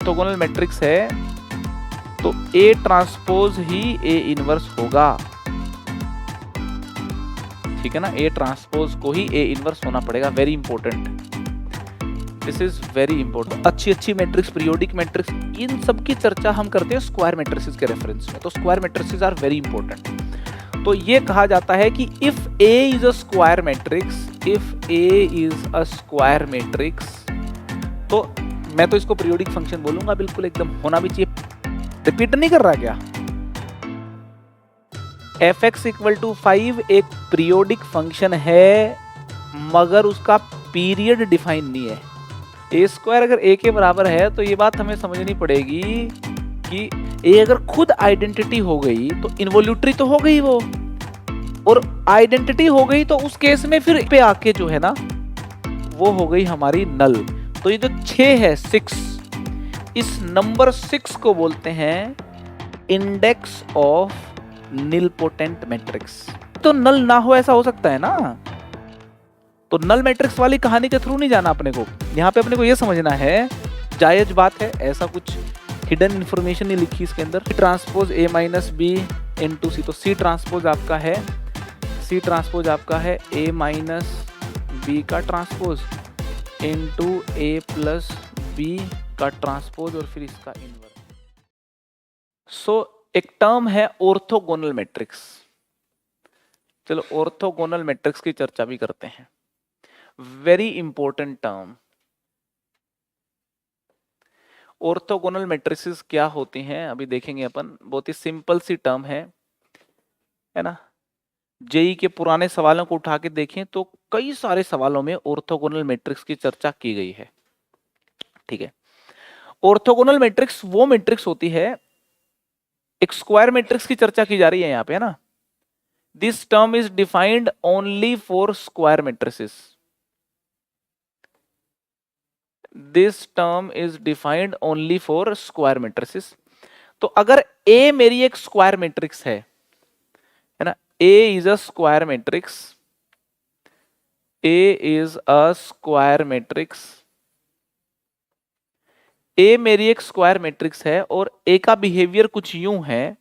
Orthogonal matrix है तो A transpose he A inverse होगा, ठीक है ना, ए ट्रांसपोज को ही ए इनवर्स होना पड़ेगा। Very important, this is very important. अच्छी मैट्रिक्स, पीरियोडिक मैट्रिक्स, इन सब की चर्चा हम करते हैं स्क्वायर मैट्रिसेस के रेफरेंस में, तो square matrices are very important. तो ये कहा जाता है कि if A is a square matrix, if A is a square matrix, तो मैं तो इसको पीरियोडिक फंक्शन बोलूंगा, बिल्कुल एकदम होना भी चाहिए। रिपीट नहीं कर रहा क्या? fx इक्वल टू 5 एक पीरियोडिक फंक्शन है, मगर उसका पीरियड डिफाइन नहीं है। ए स्क्वायर अगर ए के बराबर है तो ये बात हमें समझनी पड़ेगी कि ए अगर खुद आइडेंटिटी हो गई तो इन्वोल्यूटरी तो हो गई वो, और आइडेंटिटी हो गई तो उस केस में फिर पे आके जो है ना वो हो गई हमारी नल। तो ये जो 6 है 6, इस नंबर 6 को बोलते हैं इंडेक्स ऑफ निलपोटेंट मैट्रिक्स। तो नल ना हो ऐसा हो सकता है ना, तो नल मैट्रिक्स वाली कहानी के थ्रू नहीं जाना अपने को। यहाँ पे अपने को ये समझना है, जायज बात है, ऐसा कुछ हिडन इंफॉर्मेशन नहीं लिखी इसके अंदर। Transpose A minus B into C, तो सी ट्रांसपोज आपका है, सी ट्रांसपोज आपका है ए माइनस बी का transpose into A plus B का ट्रांसपोज और फिर इसका इनवर्स। सो एक टर्म है ऑर्थोगोनल मैट्रिक्स। चलो ऑर्थोगोनल मैट्रिक्स की चर्चा भी करते हैं। Very important term. Orthogonal matrices क्या होती हैं अभी देखेंगे अपन। बहुत ही सिंपल सी टर्म है ना। जेई के पुराने सवालों को उठा के देखें तो कई सारे सवालों में ऑर्थोगोनल मैट्रिक्स की चर्चा की गई है, ठीक है। ऑर्थोगोनल मैट्रिक्स वो मैट्रिक्स होती है, एक स्क्वायर मैट्रिक्स की चर्चा की जा रही है यहाँ पे, है ना। This term is defined only for square matrices. This term is defined only for square matrices. तो अगर ए मेरी एक स्क्वायर मैट्रिक्स है ना, A is a square matrix, A is a square matrix, A मेरी एक स्क्वायर मैट्रिक्स है और ए का बिहेवियर कुछ यूं है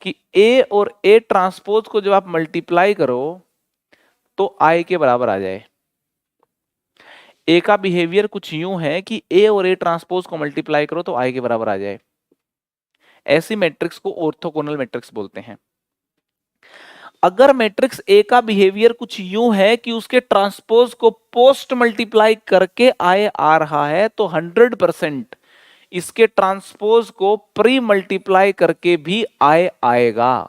कि ए और ए ट्रांसपोज को जब आप मल्टीप्लाई करो तो आई के बराबर आ जाए। ए का बिहेवियर कुछ यूं है कि ए और ए ट्रांसपोज को मल्टीप्लाई करो तो आई के बराबर आ जाए। ऐसी मैट्रिक्स को ऑर्थोगोनल मैट्रिक्स बोलते हैं। अगर मैट्रिक्स ए का बिहेवियर कुछ यूं है कि उसके ट्रांसपोज को पोस्ट मल्टीप्लाई करके आए आ रहा है तो 100% इसके ट्रांसपोज को प्री मल्टीप्लाई करके भी आए आएगा।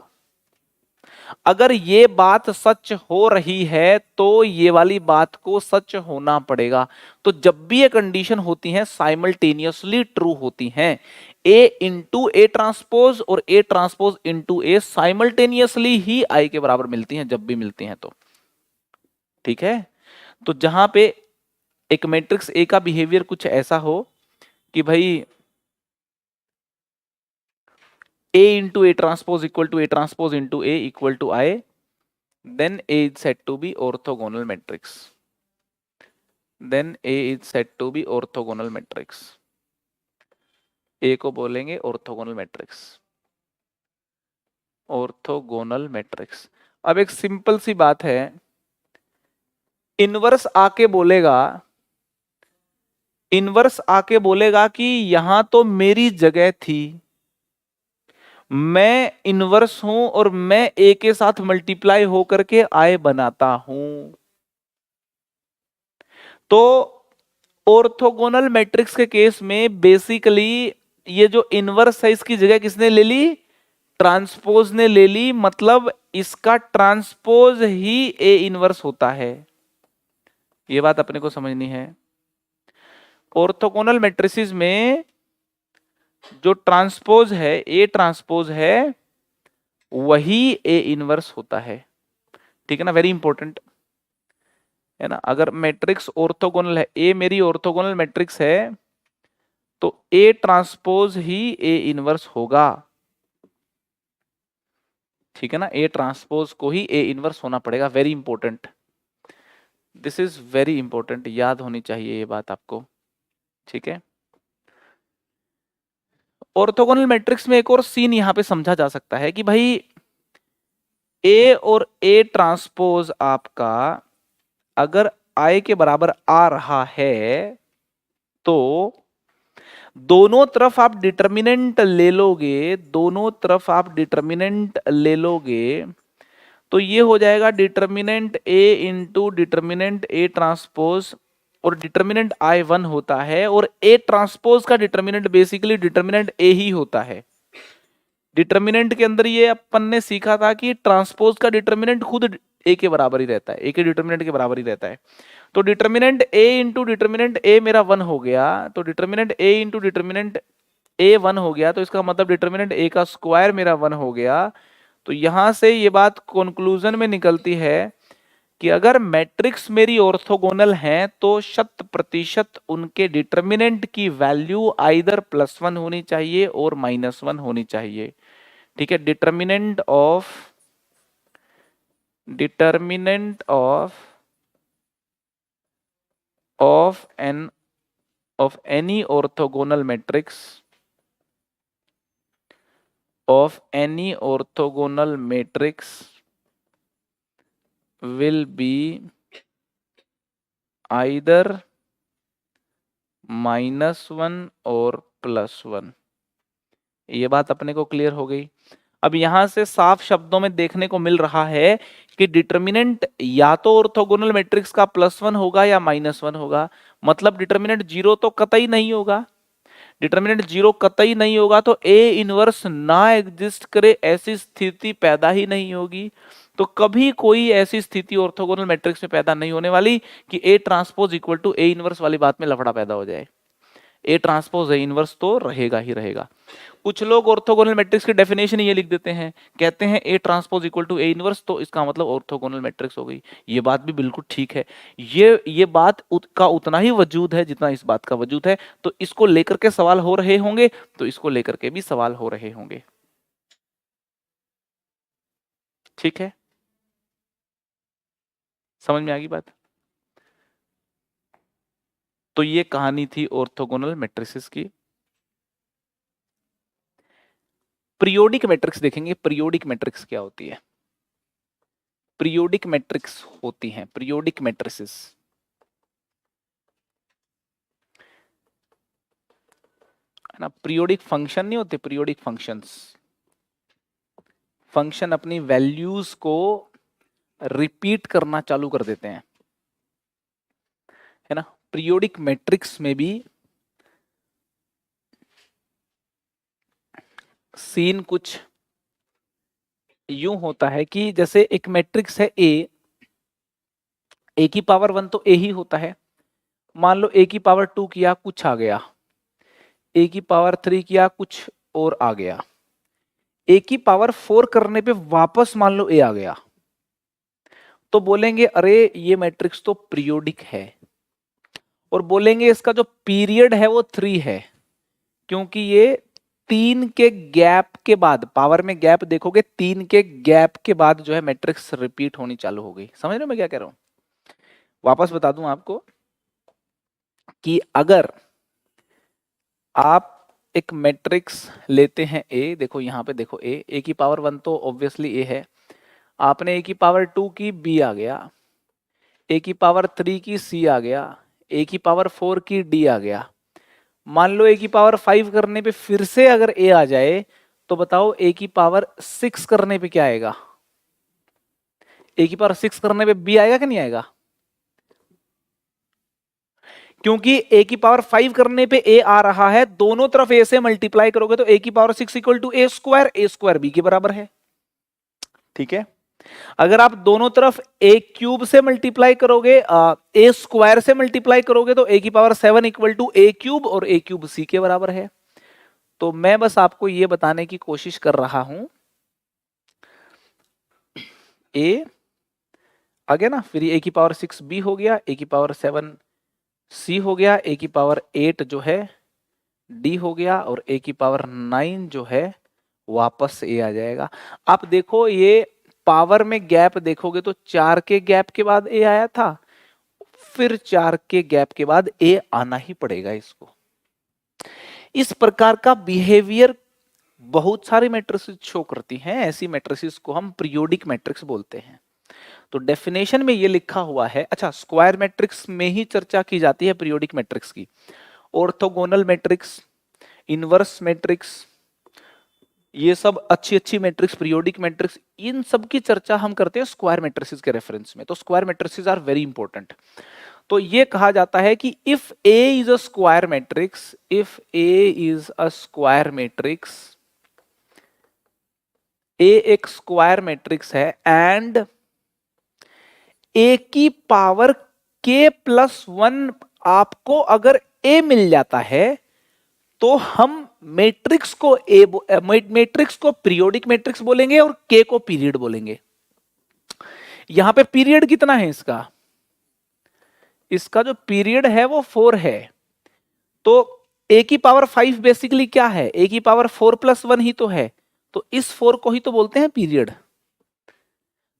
अगर ये बात सच हो रही है तो ये वाली बात को सच होना पड़ेगा। तो जब भी ये कंडीशन होती है साइमल्टेनियसली ट्रू होती हैं। ए इंटू ए ट्रांसपोज और A transpose into A simultaneously ही आई के बराबर मिलती हैं, जब भी मिलती हैं तो, ठीक है। तो जहां पे एक मैट्रिक्स ए का बिहेवियर कुछ ऐसा हो कि भाई A into A transpose equal to A transpose into A equal to I, then A is said to be orthogonal matrix. Then A is said to be orthogonal matrix. A को बोलेंगे orthogonal matrix. Orthogonal matrix. अब एक simple सी बात है, inverse आके बोलेगा, inverse आके बोलेगा कि यहां तो मेरी जगह थी, मैं इनवर्स हूं और मैं ए के साथ मल्टीप्लाई होकर के आई बनाता हूं। तो ऑर्थोगोनल मैट्रिक्स के केस में बेसिकली ये जो इनवर्स है इसकी जगह किसने ले ली? ट्रांसपोज ने ले ली। मतलब इसका ट्रांसपोज ही ए इनवर्स होता है। ये बात अपने को समझनी है। ऑर्थोगोनल मैट्रिसेस में जो ट्रांसपोज है, ए ट्रांसपोज है, वही ए इनवर्स होता है, ठीक है ना। वेरी इंपॉर्टेंट है ना। अगर मैट्रिक्स ऑर्थोगोनल है, ए मेरी ऑर्थोगोनल मैट्रिक्स है तो A transpose he A inverse होगा, ठीक है ना। ए ट्रांसपोज को ही ए इनवर्स होना पड़ेगा। Very important, this is very important, याद होनी चाहिए ये बात आपको, ठीक है। ऑर्थोगोनल मैट्रिक्स में एक और सीन यहां पे समझा जा सकता है कि भाई ए और ए ट्रांसपोज आपका अगर आई के बराबर आ रहा है तो दोनों तरफ आप डिटर्मिनेंट ले लोगे, दोनों तरफ आप डिटर्मिनेंट ले लोगे तो ये हो जाएगा डिटर्मिनेंट ए इंटू डिटर्मिनेंट ए ट्रांसपोज, और डिटर्मिनेंट आई वन होता है और ए ट्रांसपोज का डिटर्मिनेंट बेसिकली डिटर्मिनेंट ए ही होता है। डिटर्मिनेंट के अंदर ये अपन ने सीखा था कि ट्रांसपोज का डिटर्मिनेंट खुद ए के बराबर ही रहता है, ए के डिटर्मिनेंट के बराबर ही रहता है। तो डिटर्मिनेंट ए इंटू डिटर्मिनेंट ए मेरा वन हो गया, तो डिटर्मिनेंट ए इंटू डिटर्मिनेंट ए वन हो गया, तो इसका मतलब डिटर्मिनेंट ए का स्क्वायर मेरा वन हो गया। तो यहां से ये बात कंक्लूजन में निकलती है कि अगर मैट्रिक्स मेरी ऑर्थोगोनल है तो 100% उनके डिटर्मिनेंट की वैल्यू आइदर +1 होनी चाहिए और -1 होनी चाहिए। ठीक है, determinant of any orthogonal matrix will be either -1 और +1। ये बात अपने को क्लियर हो गई। अब यहां से साफ शब्दों में देखने को मिल रहा है कि डिटर्मिनेंट या तो ऑर्थोगोनल मैट्रिक्स का +1 होगा या -1 होगा, मतलब डिटर्मिनेंट 0 तो कतई नहीं होगा। डिटर्मिनेंट 0 कतई नहीं होगा तो ए इनवर्स ना एग्जिस्ट करे ऐसी स्थिति पैदा ही नहीं होगी। तो कभी कोई ऐसी स्थिति ऑर्थोगोनल मैट्रिक्स में पैदा नहीं होने वाली कि A transpose equal to A inverse वाली बात में लफड़ा पैदा हो जाए। ए ट्रांसपोज ए इनवर्स तो रहेगा ही रहेगा। कुछ लोग ऑर्थोगोनल मैट्रिक्स की डेफिनेशन ये लिख देते हैं, कहते हैं A transpose equal to A inverse, तो इसका मतलब ऑर्थोगोनल मैट्रिक्स हो गई। ये बात भी बिल्कुल ठीक है, ये बात का उतना ही वजूद है जितना इस बात का वजूद है। तो इसको लेकर के सवाल हो रहे होंगे, तो इसको लेकर के भी सवाल हो रहे होंगे। ठीक है, समझ में आ गई बात। तो ये कहानी थी ऑर्थोगोनल मैट्रिसेस की। पीरियोडिक मैट्रिक्स देखेंगे। पीरियोडिक मैट्रिक्स क्या होती है? पीरियोडिक मैट्रिक्स होती हैं पीरियोडिक मैट्रिसेस, है ना। पीरियोडिक फंक्शन नहीं होते, पीरियोडिक फंक्शंस। फंक्शन अपनी वैल्यूज को रिपीट करना चालू कर देते हैं, है ना। पीरियोडिक मैट्रिक्स में भी सीन कुछ यूं होता है कि जैसे एक मैट्रिक्स है ए की पावर 1 तो ए ही होता है। मान लो ए की पावर 2 किया कुछ आ गया, ए की पावर 3 किया कुछ और आ गया, ए की पावर 4 करने पे वापस मान लो ए आ गया, तो बोलेंगे अरे ये मैट्रिक्स तो पीरियोडिक है, और बोलेंगे इसका जो पीरियड है वो 3 है, क्योंकि ये 3 के गैप के बाद, पावर में गैप देखोगे 3 के गैप के बाद जो है मैट्रिक्स रिपीट होनी चालू हो गई। समझ रहे हो मैं क्या कह रहा हूं? वापस बता दूं आपको कि अगर आप एक मैट्रिक्स लेते हैं ए, देखो यहां पे देखो ए की पावर 1 तो ऑब्वियसली ए है, आपने ए की पावर 2 की बी आ गया, ए की पावर 3 की सी आ गया, ए की पावर 4 की डी आ गया। मान लो ए की पावर 5 करने पे फिर से अगर ए आ जाए, तो बताओ ए की पावर 6 करने पे क्या आएगा? ए की पावर 6 करने पे बी आएगा कि नहीं आएगा? क्योंकि ए की पावर 5 करने पे ए आ रहा है, दोनों तरफ ए से मल्टीप्लाई करोगे तो ए की power 6 equal to A square B के बराबर है। ठीक है, अगर आप दोनों तरफ ए क्यूब से मल्टीप्लाई करोगे, ए स्क्वायर से मल्टीप्लाई करोगे, तो ए की power 7 equal to A cube, और ए क्यूब सी के बराबर है। तो मैं बस आपको यह बताने की कोशिश कर रहा हूं, ए आ गया ना, फिर ए की पावर 6 बी हो गया, ए की पावर 7 सी हो गया, ए की पावर 8 जो है डी हो गया, और ए की पावर 9 जो है वापस ए आ जाएगा। आप देखो ये पावर में गैप देखोगे तो 4 के गैप के बाद ए आया था, फिर 4 के गैप के बाद ए आना ही पड़ेगा इसको। इस प्रकार का बिहेवियर बहुत सारी मैट्रिसेस शो करती हैं। ऐसी मैट्रिसेस को हम पीरियोडिक मैट्रिक्स बोलते हैं। तो डेफिनेशन में ये लिखा हुआ है। अच्छा, स्क्वायर मैट्रिक्स में ही चर्चा की जाती है पीरियोडिक मैट्रिक्स की। ऑर्थोगोनल मैट्रिक्स, इनवर्स मैट्रिक्स, ये सब अच्छी अच्छी मैट्रिक्स, पीरियोडिक मैट्रिक्स, इन सब की चर्चा हम करते हैं स्क्वायर मैट्रिसेस के रेफरेंस में। तो square matrices are very important. तो ये कहा जाता है कि if A is a square matrix, if A is a square matrix, A एक स्क्वायर मैट्रिक्स है एंड ए की पावर के प्लस वन आपको अगर ए मिल जाता है तो हम मैट्रिक्स को मैट्रिक्स को पीरियोडिक मैट्रिक्स बोलेंगे और के को पीरियड बोलेंगे। यहां पे पीरियड कितना है इसका? इसका जो पीरियड है वो 4 है। तो ए की पावर 5 बेसिकली क्या है? ए की पावर 4 प्लस 1 ही तो है। तो इस 4 को ही तो बोलते हैं पीरियड।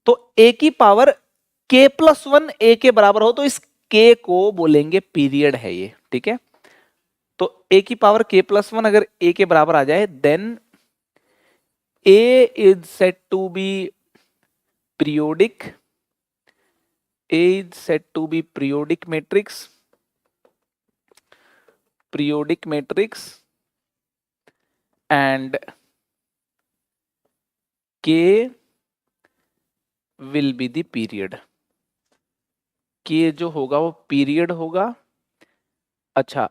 तो ए की पावर के प्लस 1 ए के बराबर हो तो इस के को बोलेंगे पीरियड है ये। ठीक है, तो ए की पावर के प्लस 1 अगर ए के बराबर आ जाए then A is said to be periodic, A is said to be periodic matrix, and K will be the period. K जो होगा वो पीरियड होगा। अच्छा,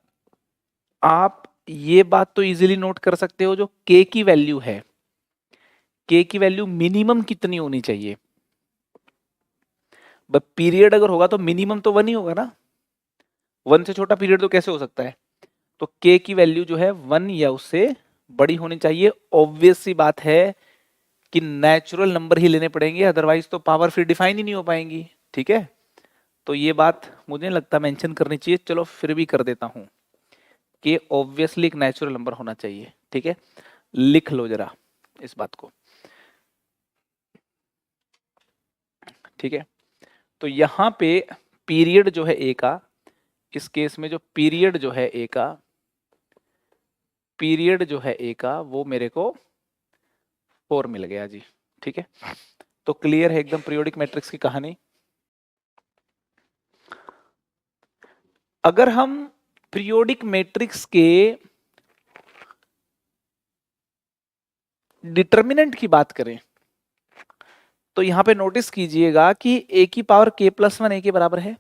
आप ये बात तो इजीली नोट कर सकते हो, जो K की वैल्यू है, K की वैल्यू मिनिमम कितनी होनी चाहिए? पीरियड अगर होगा तो मिनिमम तो 1 ही होगा ना। 1 से छोटा पीरियड तो कैसे हो सकता है? तो K की वैल्यू जो है 1 या उससे बड़ी होनी चाहिए। ऑब्वियस सी बात है कि नेचुरल नंबर ही लेने पड़ेंगे, अदरवाइज तो पावर फिर डिफाइन ही नहीं हो पाएंगी। ठीक है, तो ये बात मुझे नहीं लगता मेंशन करनी चाहिए, चलो फिर भी कर देता हूं कि ऑब्वियसली एक नेचुरल नंबर होना चाहिए। ठीक है, लिख लो जरा इस बात को। ठीक है, तो यहां पे पीरियड जो है ए का, इस केस में जो पीरियड जो है ए का, पीरियड जो है ए का वो मेरे को 4 मिल गया जी। ठीक है, तो क्लियर है एकदम पीरियोडिक मैट्रिक्स की कहानी। अगर हम पीरियोडिक मैट्रिक्स के डिटर्मिनेंट की बात करें तो यहां पे नोटिस कीजिएगा कि ए की पावर के प्लस 1 ए के बराबर है।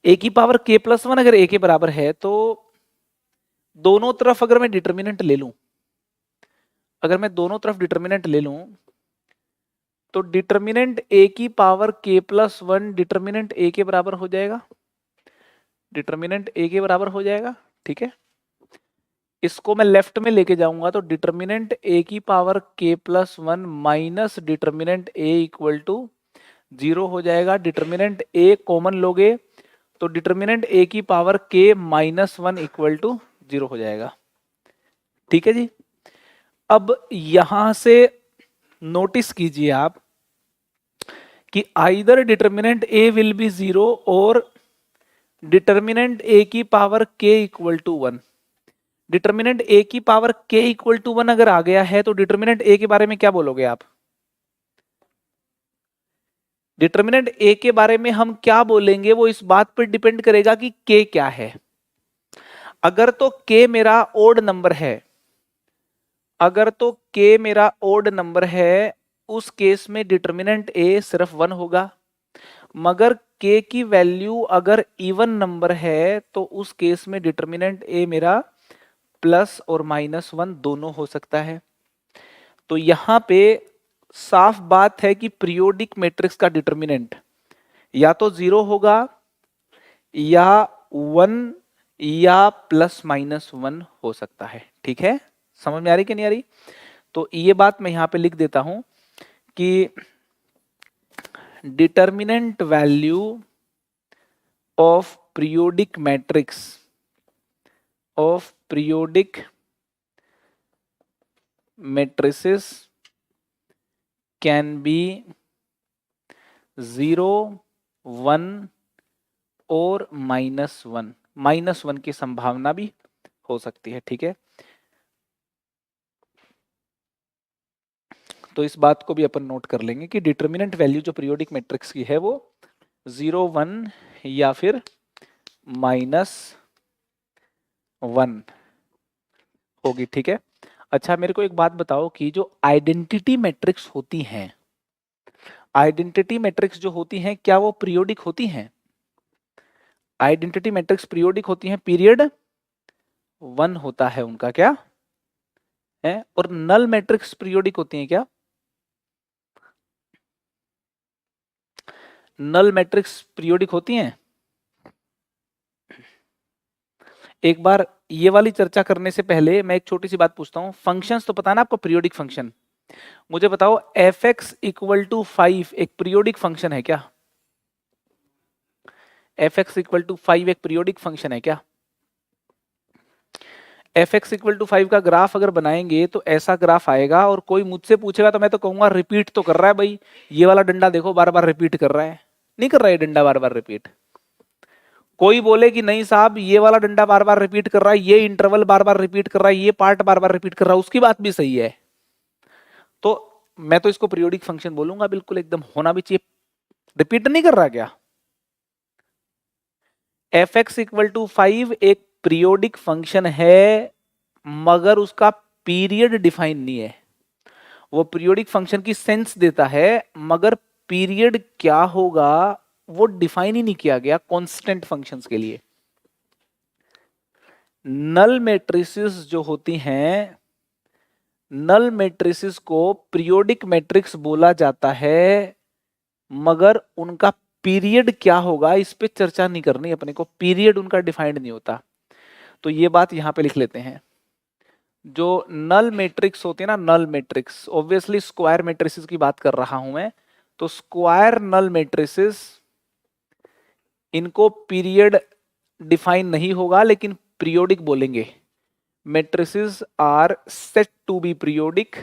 ए की पावर के प्लस 1 अगर ए के बराबर है तो दोनों तरफ अगर मैं डिटर्मिनेंट ले लूं, अगर मैं दोनों तरफ डिटर्मिनेंट ले लूं तो डिटर्मिनेंट ए की पावर के प्लस 1 डिटर्मिनेंट ए के बराबर हो जाएगा, डिटर्मिनेंट ए के बराबर हो जाएगा। ठीक है, इसको मैं लेफ्ट में लेके जाऊंगा तो डिटर्मिनेंट ए की पावर के plus 1 minus determinant A equal to 0 हो जाएगा। डिटर्मिनेंट ए कॉमन लोगे तो डिटर्मिनेंट ए की पावर के माइनस 1 इक्वल टू 0 हो जाएगा। ठीक है जी, अब यहां से नोटिस कीजिए आप कि either determinant A will be 0 और डिटर्मिनेंट ए की पावर के इक्वल टू 1। डिटर्मिनेंट ए की पावर के इक्वल टू 1 अगर आ गया है तो डिटर्मिनेंट ए के बारे में क्या बोलोगे आप? डिटर्मिनेंट ए के बारे में हम क्या बोलेंगे वो इस बात पर डिपेंड करेगा कि के क्या है। अगर तो के मेरा ओड नंबर है, अगर तो के मेरा ओड नंबर है उस केस में डिटर्मिनेंट ए सिर्फ 1 होगा। मगर के की वैल्यू अगर इवन नंबर है तो उस केस में डिटर्मिनेंट ए मेरा प्लस और माइनस 1 दोनों हो सकता है। तो यहां पे साफ बात है कि पीरियोडिक मैट्रिक्स का डिटर्मिनेंट या तो 0 होगा या 1 या प्लस माइनस 1 हो सकता है। ठीक है, समझ में आ रही कि नहीं आ रही? तो ये बात मैं यहां पे लिख देता हूं कि determinant value of periodic matrix, of periodic matrices can be 0, 1 और -1 -1 की संभावना भी हो सकती है। ठीक है, तो इस बात को भी अपन नोट कर लेंगे कि डिटर्मिनेंट वैल्यू जो पीरियोडिक मैट्रिक्स की है वो 0, 1 या फिर -1 होगी। ठीक है, अच्छा मेरे को एक बात बताओ कि जो आइडेंटिटी मैट्रिक्स होती हैं, आइडेंटिटी मैट्रिक्स जो होती हैं क्या वो पीरियोडिक होती हैं? आइडेंटिटी मैट्रिक्स पीरियोडिक होती हैं, पीरियड 1 होता है उनका क्या है, और नल मैट्रिक्स पीरियोडिक होती हैं क्या? नल मैट्रिक्स पीरियोडिक होती हैं? एक बार ये वाली चर्चा करने से पहले मैं एक छोटी सी बात पूछता हूँ, फंक्शंस तो पता है ना आपको, पीरियोडिक फंक्शन, मुझे बताओ एफ एक्स इक्वल टू 5 एक पीरियोडिक फंक्शन है क्या? एफ एक्स इक्वल टू 5 एक पीरियोडिक फंक्शन है क्या? एफ एक्स इक्वल टू 5 का ग्राफ अगर बनाएंगे तो ऐसा ग्राफ आएगा, और कोई मुझसे पूछेगा तो मैं तो कहूंगा रिपीट तो कर रहा है भाई, ये वाला डंडा देखो बार बार रिपीट कर रहा है, नहीं कर रहा है डंडा बार बार रिपीट। कोई बोले कि नहीं साहब ये वाला डंडा बार बार रिपीट कर रहा है, ये इंटरवल बार बार रिपीट कर रहा है, ये पार्ट बार बार रिपीट कर रहा है, उसकी बात भी सही है। तो मैं तो इसको पीरियोडिक फंक्शन बोलूंगा, बिल्कुल एकदम होना भी चाहिए। रिपीट नहीं कर रहा क्या? एफ एक्स इक्वल टू 5 एक पीरियोडिक फंक्शन है, मगर उसका पीरियड डिफाइन नहीं है। वो पीरियोडिक फंक्शन की सेंस देता है, मगर पीरियड क्या होगा वो डिफाइन ही नहीं किया गया कांस्टेंट फंक्शंस के लिए। नल मैट्रिसेस जो होती हैं, नल मैट्रिसेस को पीरियोडिक मैट्रिक्स बोला जाता है, मगर उनका पीरियड क्या होगा इस पे चर्चा नहीं करनी अपने को, पीरियड उनका डिफाइंड नहीं होता। तो ये बात यहां पे लिख लेते हैं। जो नल मैट्रिक्स होती है ना, null matrix, obviously square matrices की बात कर रहा हूं मैं, तो स्क्वायर नल मैट्रिसेस, इनको पीरियड डिफाइन नहीं होगा लेकिन पीरियोडिक बोलेंगे। Matrices are set to be periodic,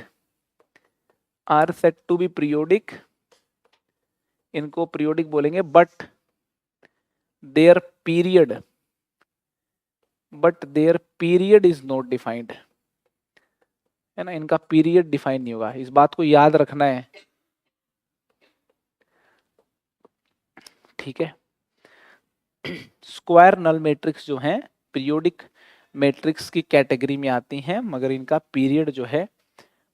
are set to be periodic, इनको पीरियोडिक बोलेंगे, but their period is not defined, है ना, इनका पीरियड डिफाइन नहीं होगा, इस बात को याद रखना है। ठीक है, स्क्वायर नल मैट्रिक्स जो हैं पीरियोडिक मैट्रिक्स की कैटेगरी में आती हैं, मगर इनका पीरियड जो है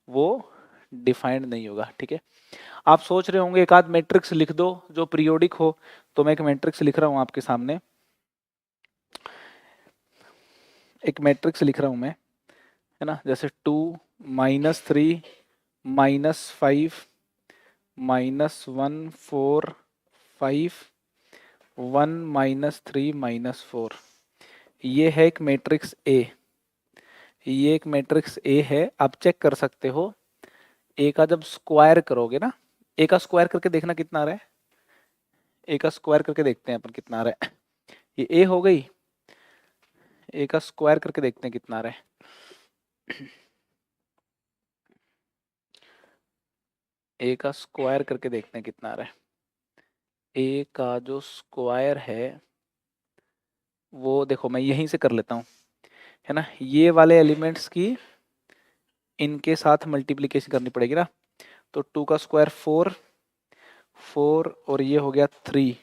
वो डिफाइंड नहीं होगा। ठीक है, आप सोच रहे होंगे एक आध मैट्रिक्स लिख दो जो पीरियोडिक हो, तो मैं एक मैट्रिक्स लिख रहा हूं आपके सामने, एक मैट्रिक्स लिख रहा हूं मैं, है ना, जैसे 2 -3 -5 -1 4 5 1 -3 -4, ये है एक मैट्रिक्स ए, ये एक मैट्रिक्स ए है। आप चेक कर सकते हो, ए का जब स्क्वायर करोगे ना, ए का स्क्वायर करके देखना कितना आ रहा है, ए का स्क्वायर करके देखते हैं अपन कितना आ रहा है, ये ए हो गई, ए का स्क्वायर करके देखते हैं कितना आ रहा है, ए का स्क्वायर करके देखते हैं कितना आ रहा है। ए का जो स्क्वायर है वो देखो मैं यहीं से कर लेता हूँ, है ना, ये वाले एलिमेंट्स की इनके साथ मल्टीप्लिकेशन करनी पड़ेगी ना, तो 2 का स्क्वायर 4 4 और ये हो गया 3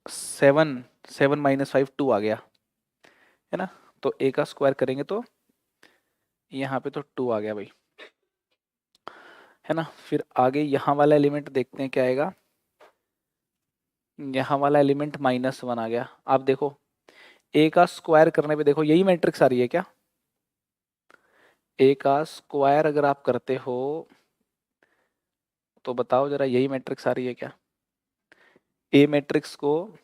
7 7 -5 2 आ गया, है ना, तो ए का स्क्वायर करेंगे तो यहाँ पे तो 2 आ गया भाई, है ना। फिर आगे यहाँ वाला एलिमेंट देखते हैं क्या आएगा, यहाँ वाला एलिमेंट -1 आ गया। आप देखो ए का स्क्वायर करने पे देखो यही मैट्रिक्स आ रही है क्या, ए का स्क्वायर अगर आप करते हो तो बताओ जरा यही मैट्रिक्स आ रही है क्या? ए मैट्रिक्स को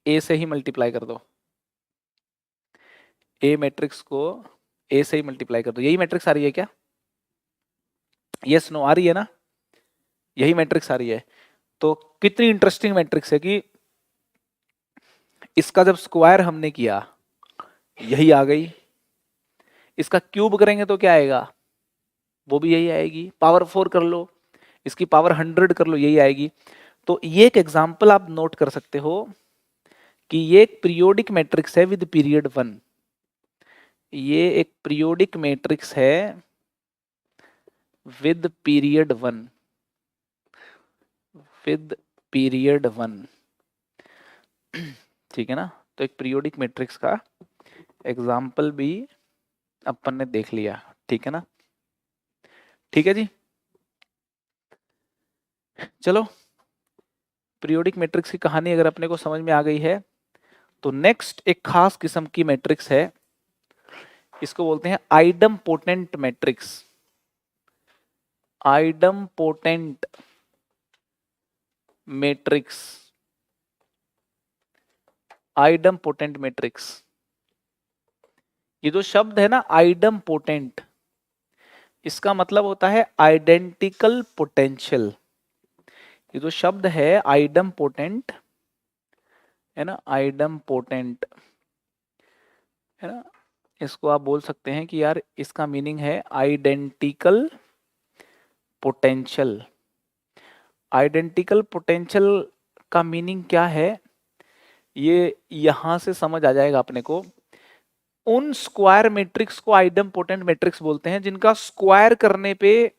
ए से ही मल्टीप्लाई कर दो, ए मैट्रिक्स को ए से ही मल्टीप्लाई कर दो, यही मैट्रिक्स आ रही है क्या? यस नो आ रही है ना, यही मैट्रिक्स आ रही है। तो कितनी इंटरेस्टिंग मैट्रिक्स है कि इसका जब स्क्वायर हमने किया यही आ गई, इसका क्यूब करेंगे तो क्या आएगा, वो भी यही आएगी, पावर 4 कर लो, इसकी पावर 100 कर लो, यही आएगी। तो ये एक एग्जांपल आप नोट कर सकते हो कि ये एक पीरियोडिक मैट्रिक्स है विद पीरियड 1। ये एक पीरियोडिक मैट्रिक्स है विद पीरियड 1, विद पीरियड 1। ठीक है ना, तो एक पीरियोडिक मैट्रिक्स का एग्जाम्पल भी अपन ने देख लिया। ठीक है ना, ठीक है जी। चलो, पीरियोडिक मैट्रिक्स की कहानी अगर अपने को समझ में आ गई है, तो नेक्स्ट एक खास किस्म की मैट्रिक्स है, इसको बोलते हैं idempotent matrix. Idempotent matrix, idempotent matrix. ये जो शब्द है ना आइडम्पोटेंट, इसका मतलब होता है आइडेंटिकल पोटेंशियल। ये जो शब्द है आइडम्पोटेंट है ना, आइडम्पोटेंट है ना, इसको आप बोल सकते हैं कि यार इसका मीनिंग है आइडेंटिकल पोटेंशियल। आइडेंटिकल पोटेंशियल का मीनिंग क्या है, ये यहां से समझ आ जाएगा अपने को। उन स्क्वायर मैट्रिक्स को आइडम्पोटेंट मैट्रिक्स बोलते हैं जिनका स्क्वायर करने पे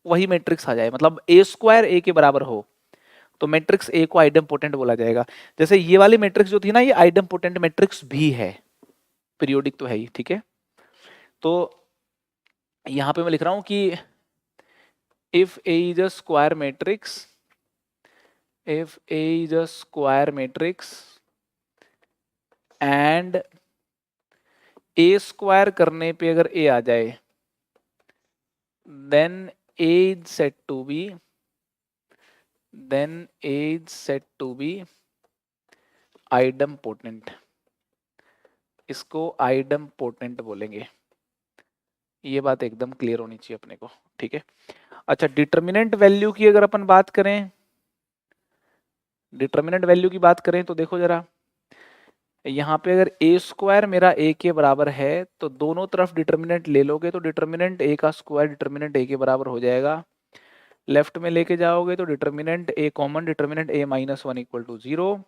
वही मैट्रिक्स आ जाए, मतलब ए स्क्वायर ए के बराबर हो तो मैट्रिक्स ए को आइडम्पोटेंट बोला जाएगा। जैसे ये वाली मैट्रिक्स जो थी ना, ये आइडम्पोटेंट मैट्रिक्स भी है, पीरियोडिक तो है ही। ठीक है, तो यहां पे मैं लिख रहा हूं कि if A is a square matrix, if A is a square matrix and A square करने पे अगर ए आ जाए, then A is set to be, then A is said to be idempotent। इसको idempotent बोलेंगे। ये बात एकदम क्लियर होनी चाहिए अपने को। ठीक है, अच्छा डिटर्मिनेंट वैल्यू की अगर अपन बात करें, डिटर्मिनेंट वैल्यू की बात करें तो देखो जरा, यहाँ पे अगर ए स्क्वायर मेरा ए के बराबर है तो दोनों तरफ डिटर्मिनेंट ले लोगे तो डिटर्मिनेंट ए का स्क्वायर डिटर्मिनेंट ए के बराबर हो जाएगा। लेफ्ट में लेके जाओगे तो determinant A common, determinant A minus one equal to zero,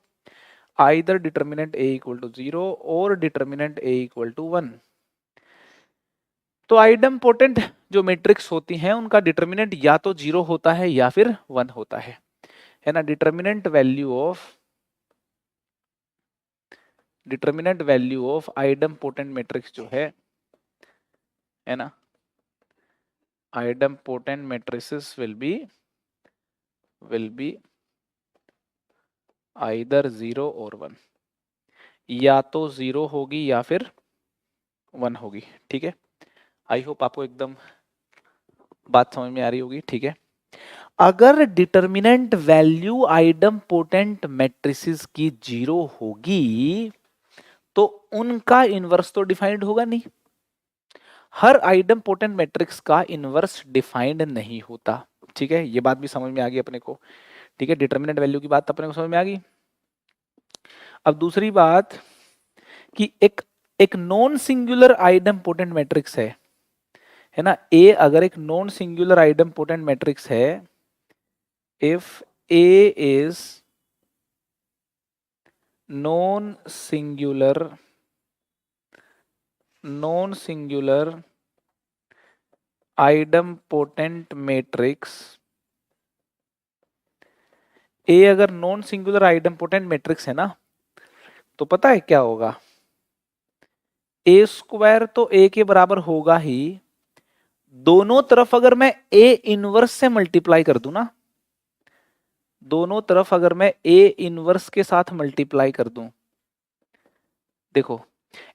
either determinant A equal to zero और determinant A equal to one. तो आइडम्पोटेंट जो मैट्रिक्स होती हैं उनका डिटर्मिनेंट या तो जीरो होता है या फिर वन होता है ना। Determinant value of idempotent matrix जो है ना, idempotent matrices will be either zero और वन, या तो जीरो होगी या फिर वन होगी। ठीक है, आई होप आपको एकदम बात समझ में आ रही होगी। ठीक है, अगर डिटर्मिनेंट वैल्यू आइडम्पोटेंट मैट्रिसेस की जीरो होगी तो उनका इनवर्स तो डिफाइंड होगा नहीं। हर आइडम्पोटेंट मैट्रिक्स का इनवर्स डिफाइंड नहीं होता। ठीक है, ये बात भी समझ में आ गई अपने को। ठीक है, डिटर्मिनेंट वैल्यू की बात अपने को समझ में आ गई। अब दूसरी बात कि एक नॉन सिंगुलर आइडम्पोटेंट मैट्रिक्स है ना, ए अगर एक नॉन सिंगुलर आइडम्पोटेंट मैट्रिक्स है, if A is non singular idempotent matrix, A अगर नॉन सिंगुलर आइडम्पोटेंट मैट्रिक्स है ना, तो पता है क्या होगा, ए स्क्वायर तो ए के बराबर होगा ही, दोनों तरफ अगर मैं ए इनवर्स से मल्टीप्लाई कर दूं ना, दोनों तरफ अगर मैं ए इनवर्स के साथ मल्टीप्लाई कर दूं, देखो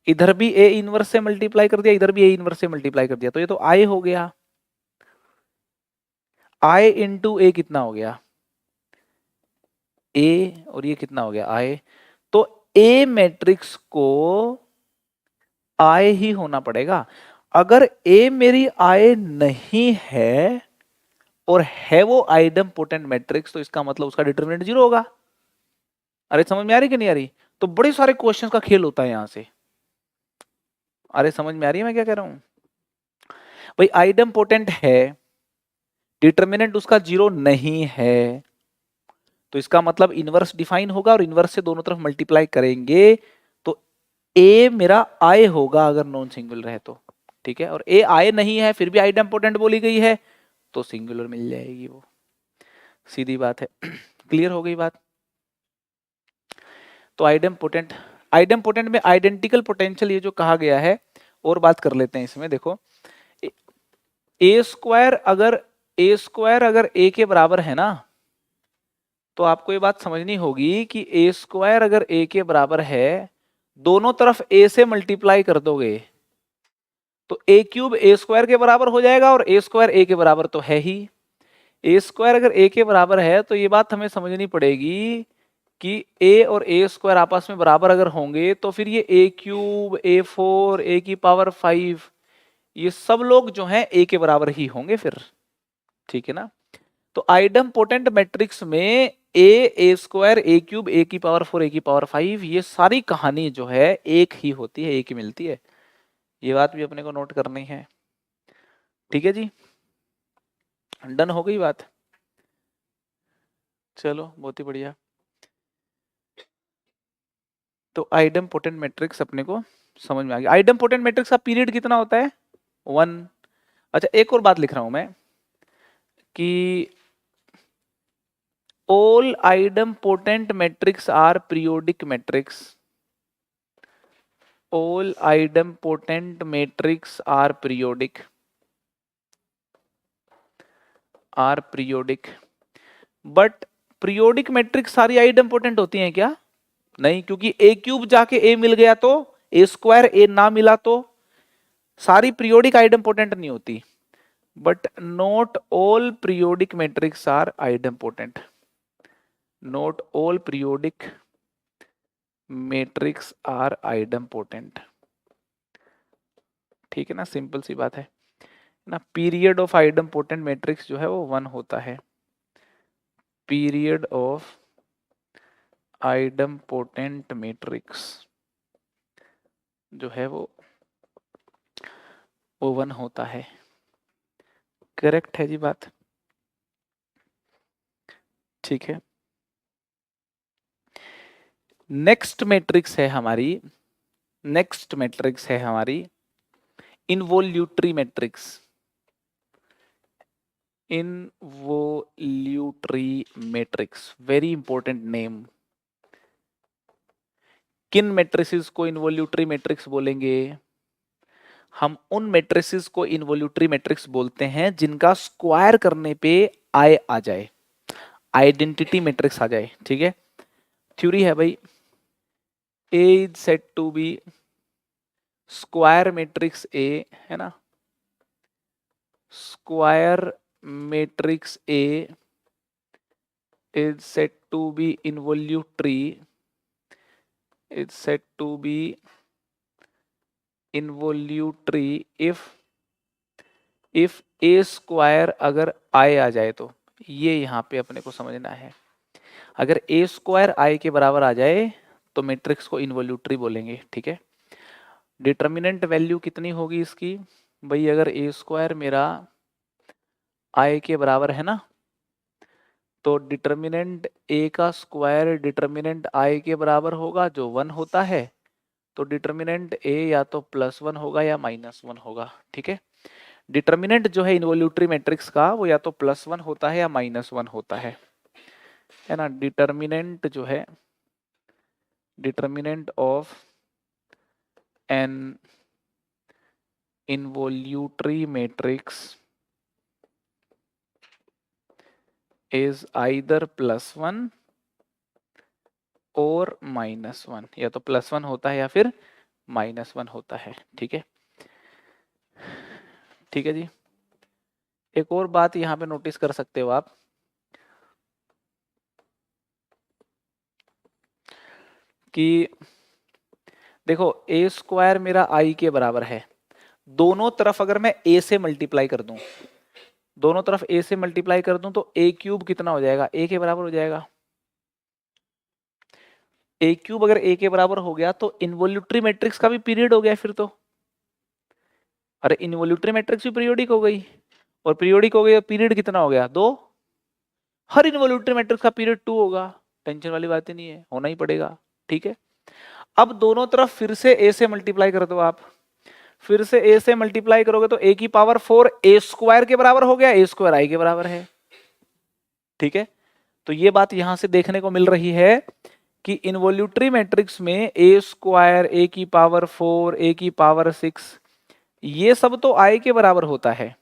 इधर भी ए इनवर्स से मल्टीप्लाई कर दिया, इधर भी ए इनवर्स से मल्टीप्लाई कर दिया, तो ये तो आई हो गया। आई इंटू ए कितना हो गया, ए, और ये कितना हो गया आई। तो ए मैट्रिक्स को आई ही होना पड़ेगा। अगर ए मेरी आई नहीं है और है वो आइडम्पोटेंट मैट्रिक्स, तो इसका मतलब उसका डिटरमिनेंट जीरो होगा। अरे समझ में आ रही कि नहीं आ रही? तो बड़े सारे क्वेश्चंस का खेल होता है यहां से। अरे समझ में आ रही है मैं क्या कह रहा हूं? भाई आइडम्पोटेंट है, डिटरमिनेंट उसका जीरो नहीं है, तो इसका मतलब इनवर्स डिफाइन होगा और इनवर्स से दोनों तरफ मल्टीप्लाई करेंगे तो ए मेरा आई होगा अगर नॉन सिंगुलर रहे तो, ठीक है। और ए आई नहीं है फिर भी आइडेम्पोटेंट बोली गई है तो सिंगुलर मिल जाएगी वो, सीधी बात है। क्लियर हो गई बात। तो आइडेम्पोटेंट में आइडेंटिकल पोटेंशियल ये जो कहा गया है, और बात कर लेते हैं इसमें। देखो ए स्क्वायर अगर ए के बराबर है ना, तो आपको ये बात समझनी होगी कि ए स्क्वायर अगर ए के बराबर है, दोनों तरफ ए से मल्टीप्लाई कर दोगे तो ए क्यूब ए स्क्वायर के बराबर हो जाएगा, और ए स्क्वायर ए के बराबर तो है ही। ए स्क्वायर अगर ए के बराबर है तो ये बात हमें समझनी पड़ेगी कि ए और ए स्क्वायर आपस में बराबर अगर होंगे तो फिर ये ए क्यूब, ए फोर, ए की पावर 5, ये सब लोग जो हैं ए के बराबर ही होंगे फिर, ठीक है ना। तो आइडेम्पोटेंट मैट्रिक्स में ए स्क्वायर, ए क्यूब, ए की पावर 4, ए की पावर 5, ये सारी कहानी जो है एक ही होती है, एक ही मिलती है। ये बात भी अपने को नोट करनी है, ठीक है जी। डन हो गई बात, चलो बहुत ही बढ़िया। तो आइडेम्पोटेंट मैट्रिक्स अपने को समझ में आ गया। आइडेम्पोटेंट मैट्रिक्स का पीरियड कितना होता है? 1। अच्छा एक और बात लिख रहा हूं मैं कि all idempotent matrix are periodic matrix. All idempotent matrix are periodic. But periodic matrix सारी idempotent होती हैं क्या? नहीं, क्योंकि a क्यूब जाके a मिल गया तो a स्क्वायर a ना मिला तो सारी periodic idempotent नहीं होती। But not all periodic matrix are idempotent. Not all periodic matrix are idempotent. ठीक है ना, सिंपल सी बात है ना। पीरियड ऑफ आइडेम्पोटेंट मैट्रिक्स जो है वो 1 होता है। पीरियड ऑफ आइडेम्पोटेंट मैट्रिक्स जो है वो 1 होता है। करेक्ट है जी बात, ठीक है। नेक्स्ट मैट्रिक्स है हमारी involutory matrix. Involutory matrix, very important name. किन मैट्रिसेस को इनवोल्यूटरी मैट्रिक्स बोलेंगे? हम उन मैट्रिसेस को इनवोल्यूटरी मैट्रिक्स बोलते हैं जिनका स्क्वायर करने पे आई आ जाए, आइडेंटिटी मैट्रिक्स आ जाए, ठीक है। थ्योरी है भाई, A is said to be square matrix A, है ना। Square matrix A is said to be involutory, if A square अगर I आ जाए तो, ये यहाँ पे अपने को समझना है। अगर A स्क्वायर I के बराबर आ जाए तो मैट्रिक्स को इनवोल्यूटरी बोलेंगे, ठीक है। डिटर्मिनेंट वैल्यू कितनी होगी इसकी भाई? अगर A स्क्वायर मेरा I के बराबर है ना, तो डिटर्मिनेंट A का स्क्वायर डिटर्मिनेंट I के बराबर होगा जो 1 होता है, तो डिटर्मिनेंट A या तो +1 होगा या -1 होगा, ठीक है। डिटर्मिनेंट जो है इनवोल्यूटरी मैट्रिक्स का वो या तो +1 होता है या -1 होता है ना। डिटर्मिनेंट जो है, determinant of an involutory matrix is either +1 और -1, या तो +1 होता है या फिर -1 होता है, ठीक है। ठीक है जी। एक और बात यहाँ पे नोटिस कर सकते हो आप कि देखो A स्क्वायर मेरा I के बराबर है, दोनों तरफ अगर मैं A से मल्टीप्लाई कर दूं, दोनों तरफ A से मल्टीप्लाई कर दूं तो A क्यूब कितना हो जाएगा? A के बराबर हो जाएगा। A क्यूब अगर A के बराबर हो गया तो इनवोल्यूटरी मैट्रिक्स का भी पीरियड हो गया फिर तो। अरे इनवोल्यूटरी मैट्रिक्स भी पीरियोडिक हो गई, और पीरियोडिक हो गई, पीरियड कितना हो गया? 2। हर इनवॉल्यूटरी मैट्रिक्स का पीरियड 2 होगा, टेंशन वाली बात ही नहीं है, होना ही पड़ेगा। ठीक है, अब दोनों तरफ फिर से a से मल्टीप्लाई कर दो आप, फिर से a से मल्टीप्लाई करोगे तो a की पावर 4 a स्क्वायर के बराबर हो गया, a स्क्वायर i के बराबर है। ठीक है, तो ये बात यहां से देखने को मिल रही है कि इनवॉल्यूटरी मैट्रिक्स में a स्क्वायर, a की पावर 4, a की पावर 6, ये सब तो i के बराबर होता है,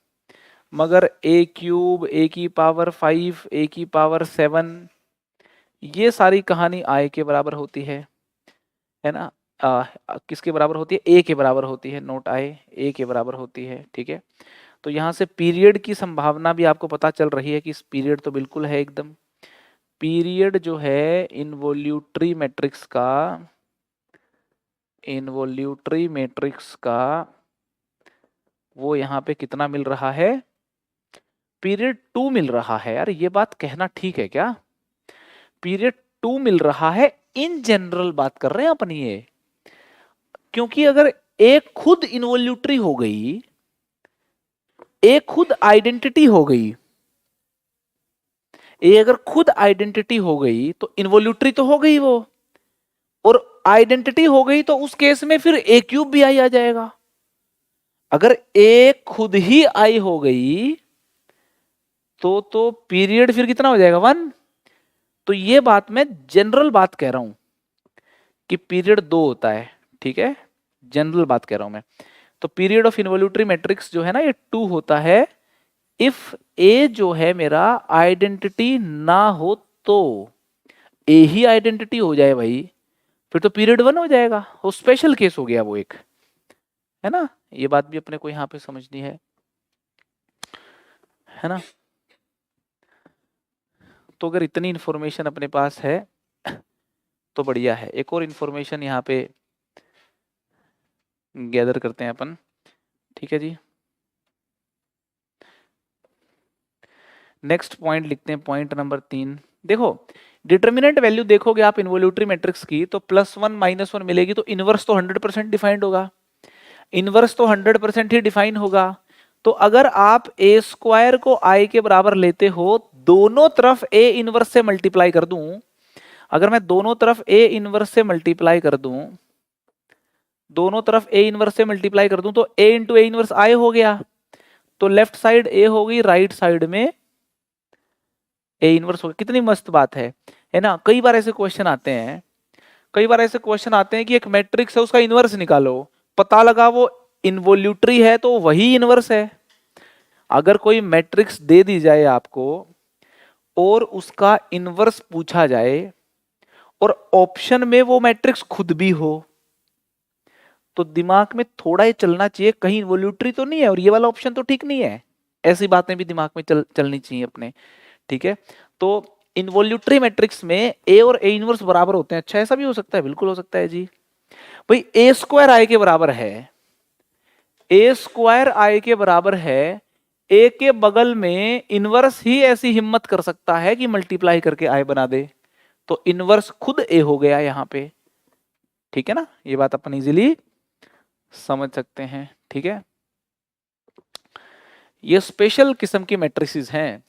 मगर a क्यूब, a की पावर 5, a की पावर 7, ये सारी कहानी i के बराबर होती है ना। किसके बराबर होती है? a के बराबर होती है, नोट i, a के बराबर होती है। ठीक है, तो यहाँ से पीरियड की संभावना भी आपको पता चल रही है कि इस पीरियड तो बिल्कुल है एकदम। पीरियड जो है इनवॉल्यूटरी मैट्रिक्स का, इनवॉल्यूटरी मैट्रिक्स का वो यहाँ पे कितना मिल रहा है? पीरियड 2 मिल रहा है। यार ये बात कहना ठीक है क्या? पीरियड 2 मिल रहा है, इन जनरल बात कर रहे हैं अपन ये, क्योंकि अगर एक खुद इनवॉल्यूटरी हो गई, एक खुद आइडेंटिटी हो गई, ये अगर खुद आइडेंटिटी हो गई तो इनवॉल्यूटरी तो हो गई वो, और आइडेंटिटी हो गई तो उस केस में फिर a क्यूब भी आई आ जाएगा। अगर a खुद ही आई हो गई तो पीरियड फिर कितना हो जाएगा? 1। तो ये बात मैं जनरल बात कह रहा हूं कि पीरियड 2 होता है। ठीक है, जनरल बात कह रहा हूं मैं। तो पीरियड ऑफ इनवॉल्यूटरी मैट्रिक्स जो है ना, ये 2 होता है इफ a जो है मेरा आइडेंटिटी ना हो तो। a ही आइडेंटिटी हो जाए भाई, फिर तो पीरियड 1 हो जाएगा, वो स्पेशल केस हो गया वो एक, है ना। ये बात भी अपने को यहाँ पे समझनी है ना। तो अगर इतनी इंफॉर्मेशन अपने पास है तो बढ़िया है। एक और इंफॉर्मेशन यहाँ पे गैदर करते हैं अपन। ठीक है जी, नेक्स्ट पॉइंट लिखते हैं, पॉइंट नंबर 3। देखो डिटर्मिनेंट वैल्यू देखोगे आप इनवॉल्यूटरी मैट्रिक्स की तो +1 -1 मिलेगी, तो इनवर्स तो 100% डिफाइंड होगा, इनवर्स तो 100% ही डिफाइन होगा। तो अगर आप a स्क्वायर को i के बराबर लेते हो, दोनों तरफ a इनवर्स से मल्टीप्लाई कर दूं, अगर मैं दोनों तरफ a इनवर्स से मल्टीप्लाई कर दूं, दोनों तरफ a इनवर्स से मल्टीप्लाई कर दूं तो a into A inverse i हो गया, तो लेफ्ट साइड a हो गई, राइट साइड में a इनवर्स हो गया। कितनी मस्त बात है ना। कई बार ऐसे क्वेश्चन आते हैं, कई बार ऐसे क्वेश्चन आते हैं कि एक मैट्रिक्स है उसका इनवर्स निकालो, पता लगा वो इनवॉल्यूटरी है तो वही इनवर्स है। अगर कोई मैट्रिक्स दे दी जाए आपको और उसका इनवर्स पूछा जाए और ऑप्शन में वो मैट्रिक्स खुद भी हो, तो दिमाग में थोड़ा ही चलना चाहिए कहीं इनवॉल्यूटरी तो नहीं है और ये वाला ऑप्शन तो ठीक नहीं है। ऐसी बातें भी दिमाग में चलनी चाहिए अपने। ठीक है, तो इनवॉल्यूटरी मैट्रिक्स में ए और ए इनवर्स बराबर होते हैं। अच्छा, ऐसा भी हो सकता है? बिल्कुल हो सकता है जी। भाई ए स्क्वायर आई के बराबर है, ए स्क्वायर आई के बराबर है, ए के बगल में इनवर्स ही ऐसी हिम्मत कर सकता है कि मल्टीप्लाई करके आई बना दे, तो इनवर्स खुद ए हो गया यहां पे। ठीक है ना, ये बात अपन इजीली समझ सकते हैं। ठीक है, ये स्पेशल किस्म की मैट्रिक्स हैं,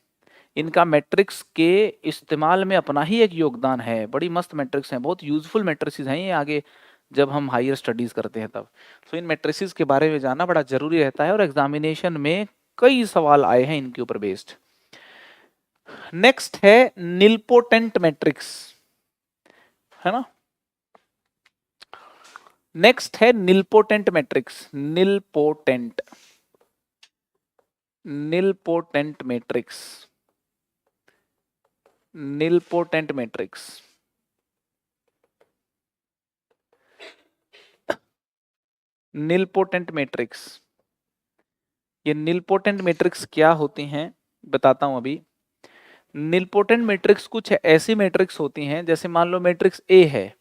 इनका मैट्रिक्स के इस्तेमाल में अपना ही एक योगदान है। बड़ी मस्त मैट्रिक्स हैं, बहुत यूजफुल मैट्रिक्स हैं ये, आगे जब हम हायर स्टडीज करते हैं तब। तो इन मैट्रिक्स के बारे में जानना बड़ा जरूरी रहता है और एग्जामिनेशन में कई सवाल आए हैं इनके ऊपर बेस्ड। नेक्स्ट है निलपोटेंट मैट्रिक्स, है ना। नेक्स्ट है nilpotent matrix, nilpotent, nilpotent matrix, nilpotent matrix. Nilpotent matrix, ये निलपोटेंट मैट्रिक्स क्या होती हैं बताता हूं अभी। निलपोटेंट मैट्रिक्स कुछ ऐसी मैट्रिक्स होती हैं, जैसे मान लो मैट्रिक्स ए है,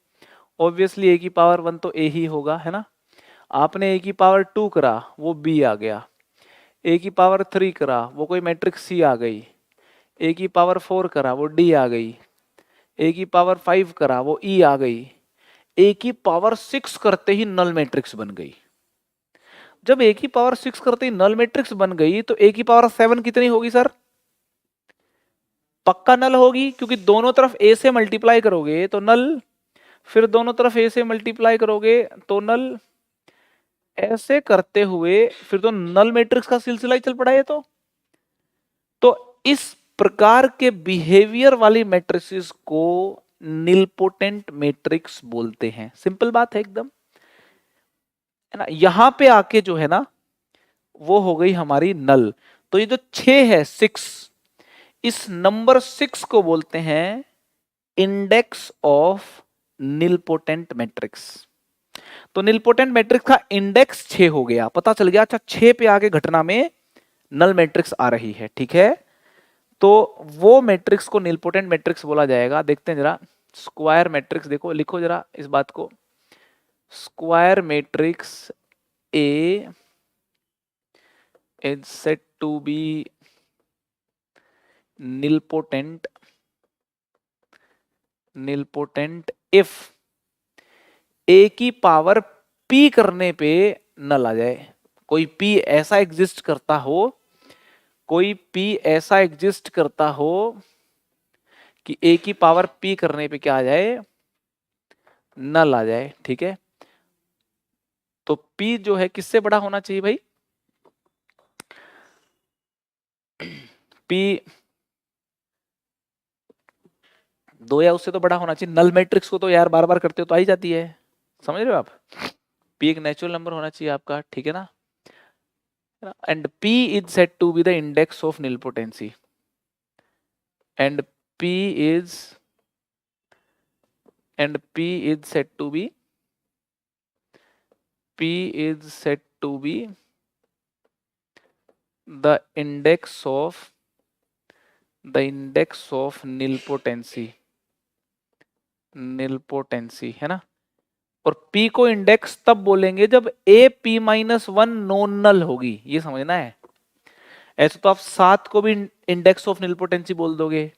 ऑब्वियसली ए की पावर 1 तो ए ही होगा, है ना। आपने ए की पावर 2 करा, वो बी आ गया। ए की पावर 3 करा, वो कोई मैट्रिक्स सी आ गई। ए की पावर 4 करा, वो डी आ गई। ए की पावर 5 करा, वो ई आ गई। ए की पावर 6 करते ही नल मैट्रिक्स बन गई। जब ए की पावर 6 करते ही नल मैट्रिक्स बन गई तो ए की पावर 7 कितनी होगी सर? पक्का नल होगी, क्योंकि दोनों तरफ ए से मल्टीप्लाई करोगे तो नल, फिर दोनों तरफ ए से मल्टीप्लाई करोगे तो नल, ऐसे करते हुए फिर तो नल मैट्रिक्स का सिलसिला ही चल पड़ा है। तो इस प्रकार के बिहेवियर वाली मैट्रिसेस को निलपोटेंट मैट्रिक्स बोलते हैं। सिंपल बात है एकदम, है ना। यहां पे आके जो है ना वो हो गई हमारी नल। तो ये जो 6 है 6, इस नंबर 6 को बोलते हैं इंडेक्स ऑफ निलपोटेंट मैट्रिक्स। तो निलपोटेंट मैट्रिक्स का इंडेक्स 6 हो गया, पता चल गया। अच्छा 6 पे आगे घटना में नल मैट्रिक्स आ रही है, ठीक है। तो वो मैट्रिक्स को निलपोटेंट मैट्रिक्स बोला जाएगा। देखते हैं जरा, स्क्वायर मैट्रिक्स देखो, लिखो जरा इस बात को। Square matrix A is said to be nilpotent if a की पावर p करने पे नल आ जाए। कोई p ऐसा एग्जिस्ट करता हो, कोई p ऐसा एग्जिस्ट करता हो कि a की पावर p करने पे क्या आ जाए, नल आ जाए, ठीक है। तो p जो है किससे बड़ा होना चाहिए भाई, p 2 या उससे तो बड़ा होना चाहिए। नल मैट्रिक्स को तो यार बार बार करते हो तो आ ही जाती है, समझ रहे हो आप। p एक नेचुरल नंबर होना चाहिए आपका, ठीक है ना। And p is said to be the index of nilpotency, and p is said to be the index of nilpotency, है ना। और p को इंडेक्स तब बोलेंगे जब a p-1 नॉन नल होगी, ये समझना है। ऐसे तो आप 7 को भी इंडेक्स ऑफ निलपोटेंसी बोल दोगे,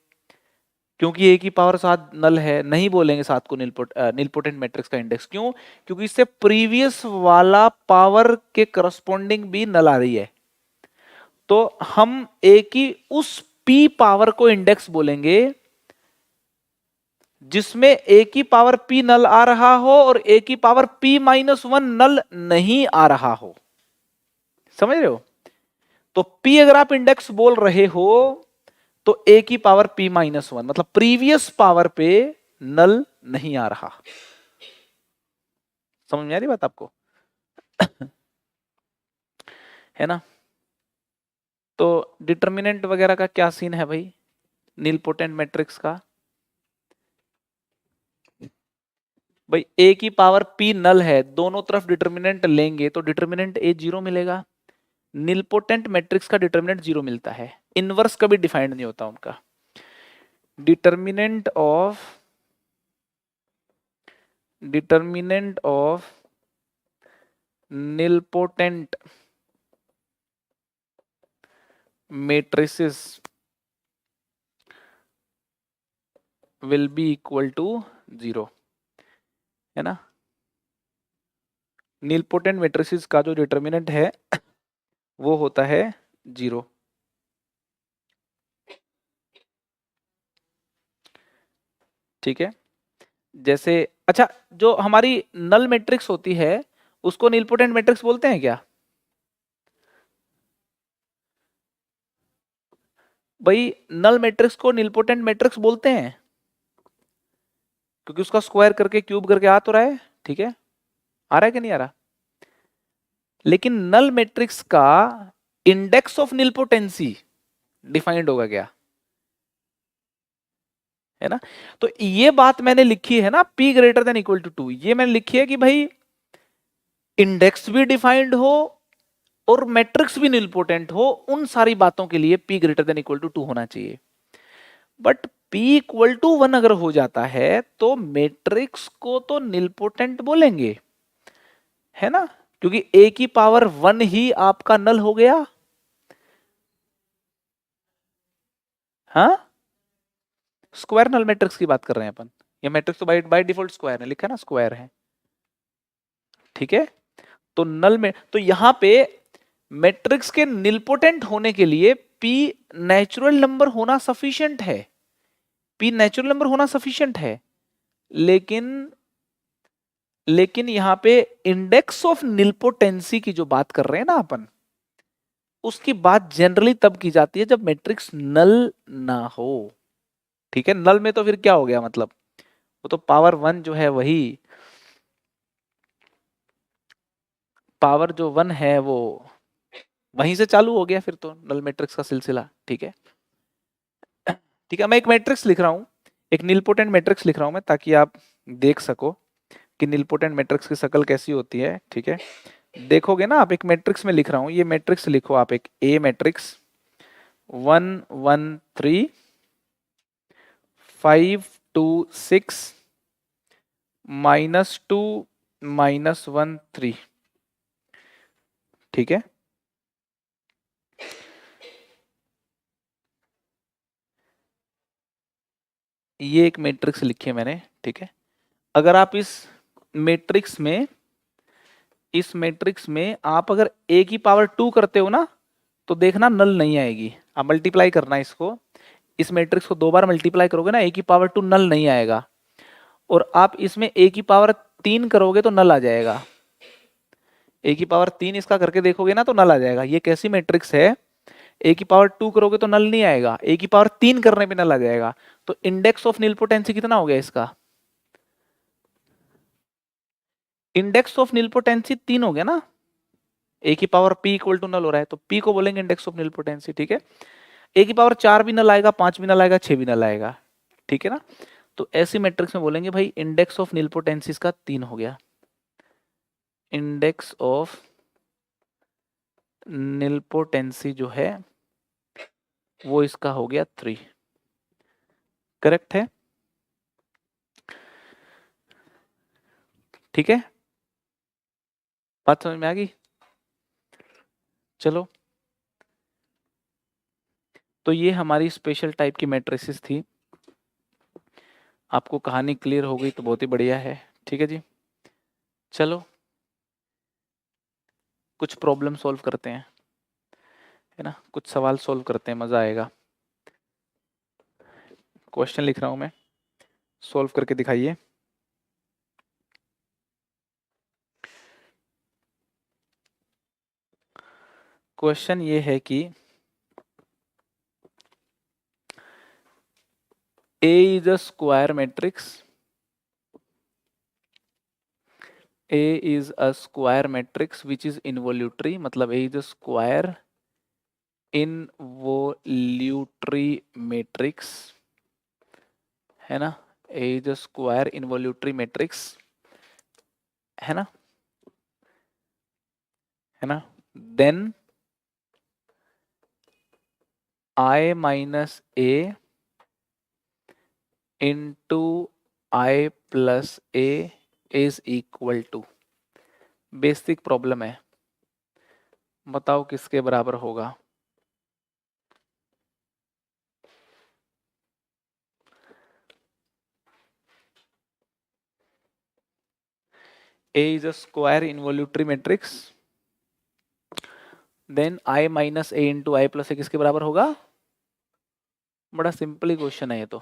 क्योंकि a की पावर 7 नल है। नहीं बोलेंगे 7 को निलपोटेंट मैट्रिक्स का इंडेक्स, क्यों, क्योंकि इससे प्रीवियस वाला पावर के करस्पॉन्डिंग भी नल आ रही है। तो हम a की उस p पावर को इंडेक्स बोलेंगे जिसमें a की पावर p नल आ रहा हो और a की पावर p-1 नल नहीं आ रहा हो, समझ रहे हो। तो p अगर आप इंडेक्स बोल रहे हो तो a की पावर p-1 मतलब प्रीवियस पावर पे नल नहीं आ रहा। समझ में आ रही बात आपको है ना। तो डिटर्मिनेंट वगैरह का क्या सीन है भाई निलपोटेंट मैट्रिक्स का। भाई a की पावर p नल है, दोनों तरफ डिटर्मिनेंट लेंगे तो डिटर्मिनेंट a 0 मिलेगा। निलपोटेंट मैट्रिक्स का डिटर्मिनेंट 0 मिलता है, इनवर्स कभी डिफाइंड नहीं होता उनका। Determinant of nilpotent matrices will be equal to 0, है ना। निलपोटेंट मैट्रिसेस का जो डिटर्मिनेंट है वो होता है 0, ठीक है। जैसे अच्छा जो हमारी नल मैट्रिक्स होती है उसको निलपोटेंट मैट्रिक्स बोलते हैं क्या भाई। नल मैट्रिक्स को निलपोटेंट मैट्रिक्स बोलते हैं क्योंकि उसका स्क्वायर करके क्यूब करके आ तो रहा है, ठीक है, आ रहा है कि नहीं आ रहा। लेकिन नल मैट्रिक्स का इंडेक्स ऑफ निलपोटेंसी डिफाइंड होगा क्या, है ना। तो ये बात मैंने लिखी है ना, p greater than equal to 2, ये मैंने लिखी है कि भाई इंडेक्स भी डिफाइंड हो और मैट्रिक्स भी निलपोटेंट हो, उन सारी बातों के लिए p greater than equal to 2 होना चाहिए। बट p इक्वल टू 1 अगर हो जाता है तो मैट्रिक्स को तो निलपोटेंट बोलेंगे, है ना, क्योंकि a की पावर 1 ही आपका नल हो गया। हाँ स्क्वायर नल मैट्रिक्स की बात कर रहे हैं अपन, ये मैट्रिक्स तो बाय डिफॉल्ट स्क्वायर है, लिखा है ना स्क्वायर है, ठीक है। तो नल में तो यहां पे मैट्रिक्स के निलपोटेंट होने के लिए p नेचुरल नंबर होना सफिशिएंट है। पी नेचुरल नंबर होना सफिशिएंट है, लेकिन यहाँ पे इंडेक्स ऑफ निल्पोटेंसी की जो बात कर रहे हैं ना अपन, उसकी बात जनरली तब की जाती है जब मैट्रिक्स नल ना हो। ठीक है, नल में तो फिर क्या हो गया, मतलब वो तो पावर 1 जो है वही पावर जो 1 है वो वहीं से चालू हो गया, फिर तो नल मैट्रिक्स का सिलसिला। ठीक है, ठीक है, मैं एक मैट्रिक्स लिख रहा हूँ, एक निलपोटेंट मैट्रिक्स लिख रहा हूँ मैं, ताकि आप देख सको कि निलपोटेंट मैट्रिक्स की शक्ल कैसी होती है। ठीक है, देखोगे ना आप, एक मैट्रिक्स में लिख रहा हूँ, ये मैट्रिक्स लिखो आप, एक ए मैट्रिक्स 1 1 3 5 2 6 -2 -1 3। ठीक है, ये एक मैट्रिक्स लिखी है मैंने। ठीक है, अगर आप इस मैट्रिक्स में आप अगर a की पावर 2 करते हो ना, तो देखना नल नहीं आएगी। आप मल्टीप्लाई करना इसको, इस मैट्रिक्स को 2 बार मल्टीप्लाई करोगे ना, a की पावर 2 नल नहीं आएगा। और आप इसमें a की पावर 3 करोगे तो नल आ जाएगा। a की पावर 3 इसका करके देखोगे ना तो नल आ जाएगा। ये कैसी मैट्रिक्स है, a की पावर 2 करोगे तो नल नहीं आएगा, a की पावर 3 करने पे नल आ जाएगा। तो इंडेक्स ऑफ निलपोटेंसी कितना हो गया इसका, इंडेक्स ऑफ निलपोटेंसी 3 हो गया ना, a की पावर p इक्वल टू नल हो रहा है, तो p को बोलेंगे इंडेक्स ऑफ निलपोटेंसी। ठीक है, a की पावर 4 भी नल आएगा, 5 भी नल आएगा, 6 भी नल आएगा। ठीक है ना, तो ऐसी मैट्रिक्स में बोलेंगे भाई इंडेक्स ऑफ निलपोटेंसीज का 3 हो गया, इंडेक्स ऑफ निलपोटेंसी जो है वो इसका हो गया 3। करेक्ट है, ठीक है, बात समझ में आ गई। चलो, तो ये हमारी स्पेशल टाइप की मैट्रिसेस थी। आपको कहानी क्लियर हो गई तो बहुत ही बढ़िया है। ठीक है जी, चलो कुछ प्रॉब्लम सॉल्व करते हैं, है ना, कुछ सवाल सॉल्व करते हैं, मजा आएगा। क्वेश्चन लिख रहा हूं मैं, सॉल्व करके दिखाइए। क्वेश्चन ये है कि A is a square matrix. A is a square matrix which is involutory, मतलब A is a square involutory matrix, है ना, A is a square involutory matrix, है ना, then I minus A into I plus A is equal to, basic problem है, बताओ किसके बराबर होगा। A is a square involutory matrix, then I minus A into I plus A किसके बराबर होगा। बड़ा सिंपल ही क्वेश्चन है ये तो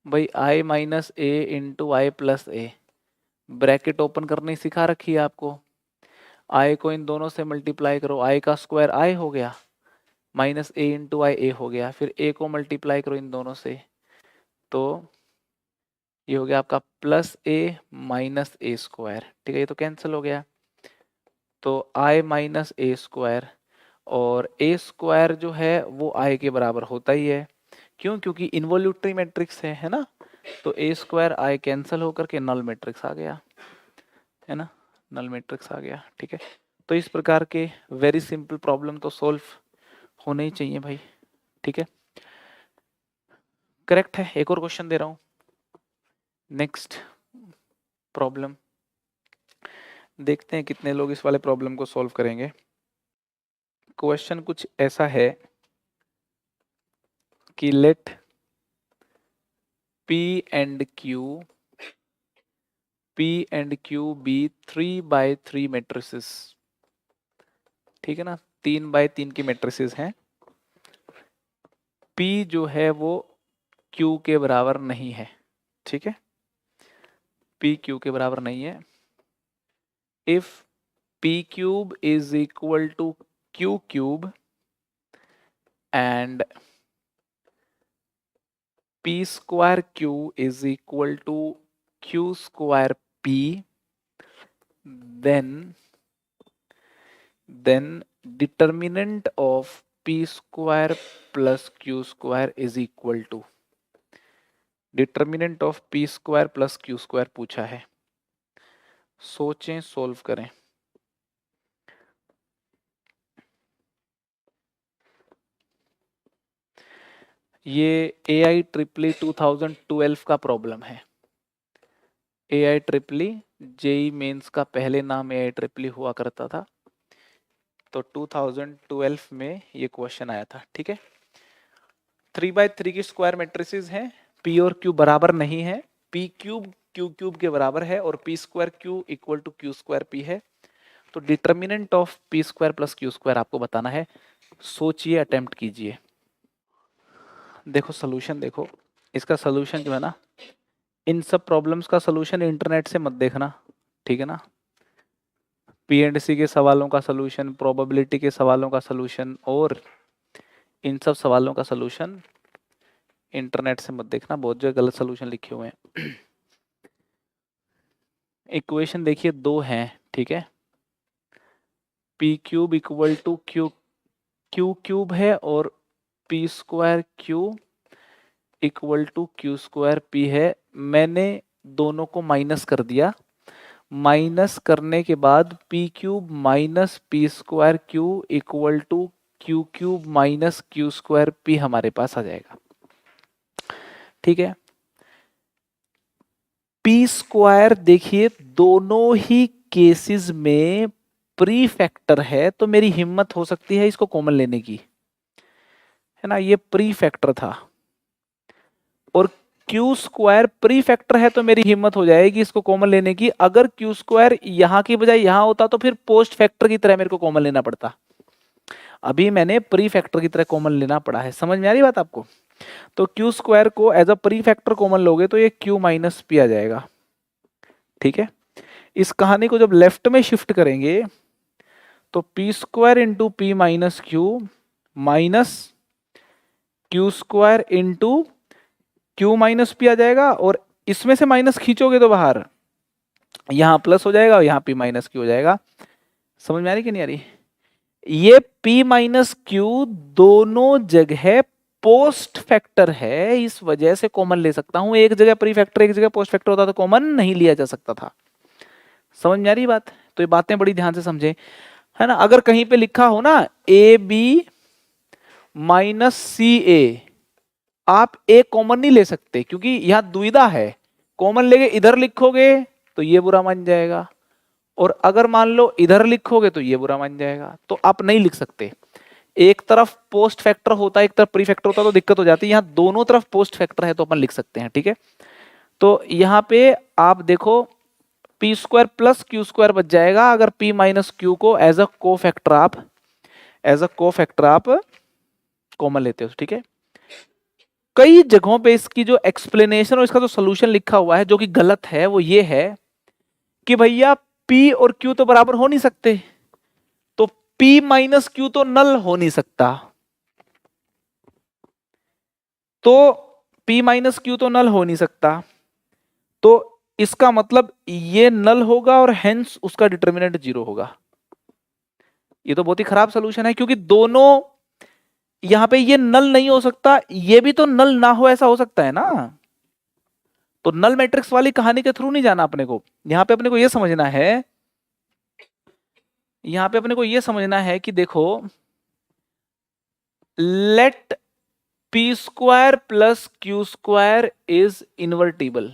भाई, I minus A into I plus A, bracket open करनी सिखा रखी है आपको। I को इन दोनों से मल्टीप्लाई करो, I का स्क्वायर I हो गया, माइनस ए इंटू आई ए हो गया, फिर A को मल्टीप्लाई करो इन दोनों से, तो ये हो गया आपका प्लस ए माइनस ए स्क्वायर। ठीक है, ये तो कैंसिल हो गया, तो I माइनस ए स्क्वायर, और ए स्क्वायर जो है वो I के बराबर होता ही है, क्यों, क्योंकि इन्वोल्यूटरी मैट्रिक्स है ना, तो ए स्क्वायर आई कैंसिल होकर के नल मैट्रिक्स आ गया, है ना, नल मैट्रिक्स आ गया। ठीक है, तो इस प्रकार के वेरी सिंपल प्रॉब्लम तो सॉल्व होने ही चाहिए भाई। ठीक है, करेक्ट है। एक और क्वेश्चन दे रहा हूं, नेक्स्ट प्रॉब्लम, देखते हैं कितने लोग इस वाले प्रॉब्लम को सॉल्व करेंगे। क्वेश्चन कुछ ऐसा है कि late P and Q be 3x3 matrices। ठीक है ना, 3x3 की मैट्रिसेस हैं। P जो है वो क्यू के बराबर नहीं है, ठीक है, पी क्यू के बराबर नहीं है। If P cube is equal to Q cube and P square Q is equal to Q square P, then determinant of p square plus q square is equal to determinant of P square plus Q square पूछा है। सोचें, solve करें। ये AI ट्रिपली 2012 का problem है। AI ट्रिपली JEE mains का पहले नाम AI ट्रिपली हुआ करता था, तो 2012 में ये क्वेश्चन आया था, ठीक है। 3/3 की स्क्वायर मैट्रिसेस हैं, पी और क्यू बराबर नहीं है, पी क्यूब क्यू क्यूब के बराबर है और P square Q equal to Q square P है। तो determinant of P square plus Q square आपको बताना है। सोचिए, अटेम्प्ट कीजिए। देखो सॉल्यूशन, देखो इसका सॉल्यूशन जो है ना, इन सब प्रॉब्लम्स का सॉल्यूशन इंटरनेट से मत देखना, ठीक है ना। P&C के सवालों का सॉल्यूशन, प्रोबेबिलिटी के सवालों का सॉल्यूशन और इन सब सवालों का सॉल्यूशन इंटरनेट से मत देखना, बहुत जगह गलत सॉल्यूशन लिखे हुए हैं। इक्वेशन देखिए दो हैं, ठीक है। P cube equal to Q cube है और P square Q equal to Q square P है। मैंने दोनों को माइनस कर दिया, माइनस करने के बाद P cube minus P square Q equal to Q cube minus Q square P हमारे पास आ जाएगा, ठीक है। पी स्क्वायर देखिए दोनों ही केसेस में प्री फैक्टर है, तो मेरी हिम्मत हो सकती है इसको कॉमन लेने की, है ना। ये प्री फैक्टर था और क्यू स्क्वायर प्री फैक्टर है, तो मेरी हिम्मत हो जाएगी इसको कॉमन लेने की। अगर क्यू स्क्वायर यहां की बजाय यहां होता तो फिर पोस्ट फैक्टर की तरह मेरे को कॉमन लेना पड़ता। अभी मैंने प्री फैक्टर की तरह कॉमन लेना पड़ा है। समझ में आ रही बात आपको? तो क्यू स्क्वायर को as a prefactor common लोगे तो ये क्यू माइनस पी आ जाएगा, ठीक है। इस कहानी को जब लेफ्ट में शिफ्ट करेंगे तो P square into P minus Q minus Q square into Q minus P आ जाएगा, और इसमें से माइनस खींचोगे तो बाहर यहां प्लस हो जाएगा और यहां पी माइनस क्यू हो जाएगा। समझ में आ रही कि नहीं आ रही? ये पी माइनस क्यू दोनों जगह पोस्ट फैक्टर है, इस वजह से कॉमन ले सकता हूं। एक जगह प्री फैक्टर एक जगह पोस्ट फैक्टर होता तो कॉमन नहीं लिया जा सकता था। समझ में आ रही बात? तो ये बातें बड़ी ध्यान से समझे, है ना। अगर कहीं पे लिखा हो ना ए बी माइनस सी ए, आप ए कॉमन नहीं ले सकते क्योंकि यहां दुविधा है। कॉमन लेके इधर लिखोगे तो ये बुरा मान जाएगा, और अगर मान लो इधर लिखोगे तो ये बुरा मान जाएगा, तो आप नहीं लिख सकते। एक तरफ पोस्ट फैक्टर होता है, एक तरफ प्री फैक्टर होता है, तो दिक्कत हो जाती है। यहां दोनों तरफ पोस्ट फैक्टर है तो अपन लिख सकते हैं, ठीक है। तो यहां पे आप देखो P square plus Q square बच जाएगा अगर पी माइनस क्यू को एज अ को फैक्टर आप कॉमन लेते हो, ठीक है। कई जगहों पे इसकी जो एक्सप्लेनेशन और इसका जो सोल्यूशन लिखा हुआ है जो कि गलत है, वो ये है कि भैया P और Q तो बराबर हो नहीं सकते, तो P माइनस क्यू तो नल हो नहीं सकता, तो P माइनस क्यू तो नल हो नहीं सकता, तो इसका मतलब ये नल होगा और हेंस उसका डिटर्मिनेंट 0 होगा। ये तो बहुत ही खराब सोल्यूशन है, क्योंकि दोनों यहां पे ये नल नहीं हो सकता, ये भी तो नल ना हो ऐसा हो सकता है ना। तो नल मैट्रिक्स वाली कहानी के थ्रू नहीं जाना अपने को। यहां पे अपने को ये समझना है, यहां पे अपने को ये समझना है कि देखो let P square plus Q square is invertible.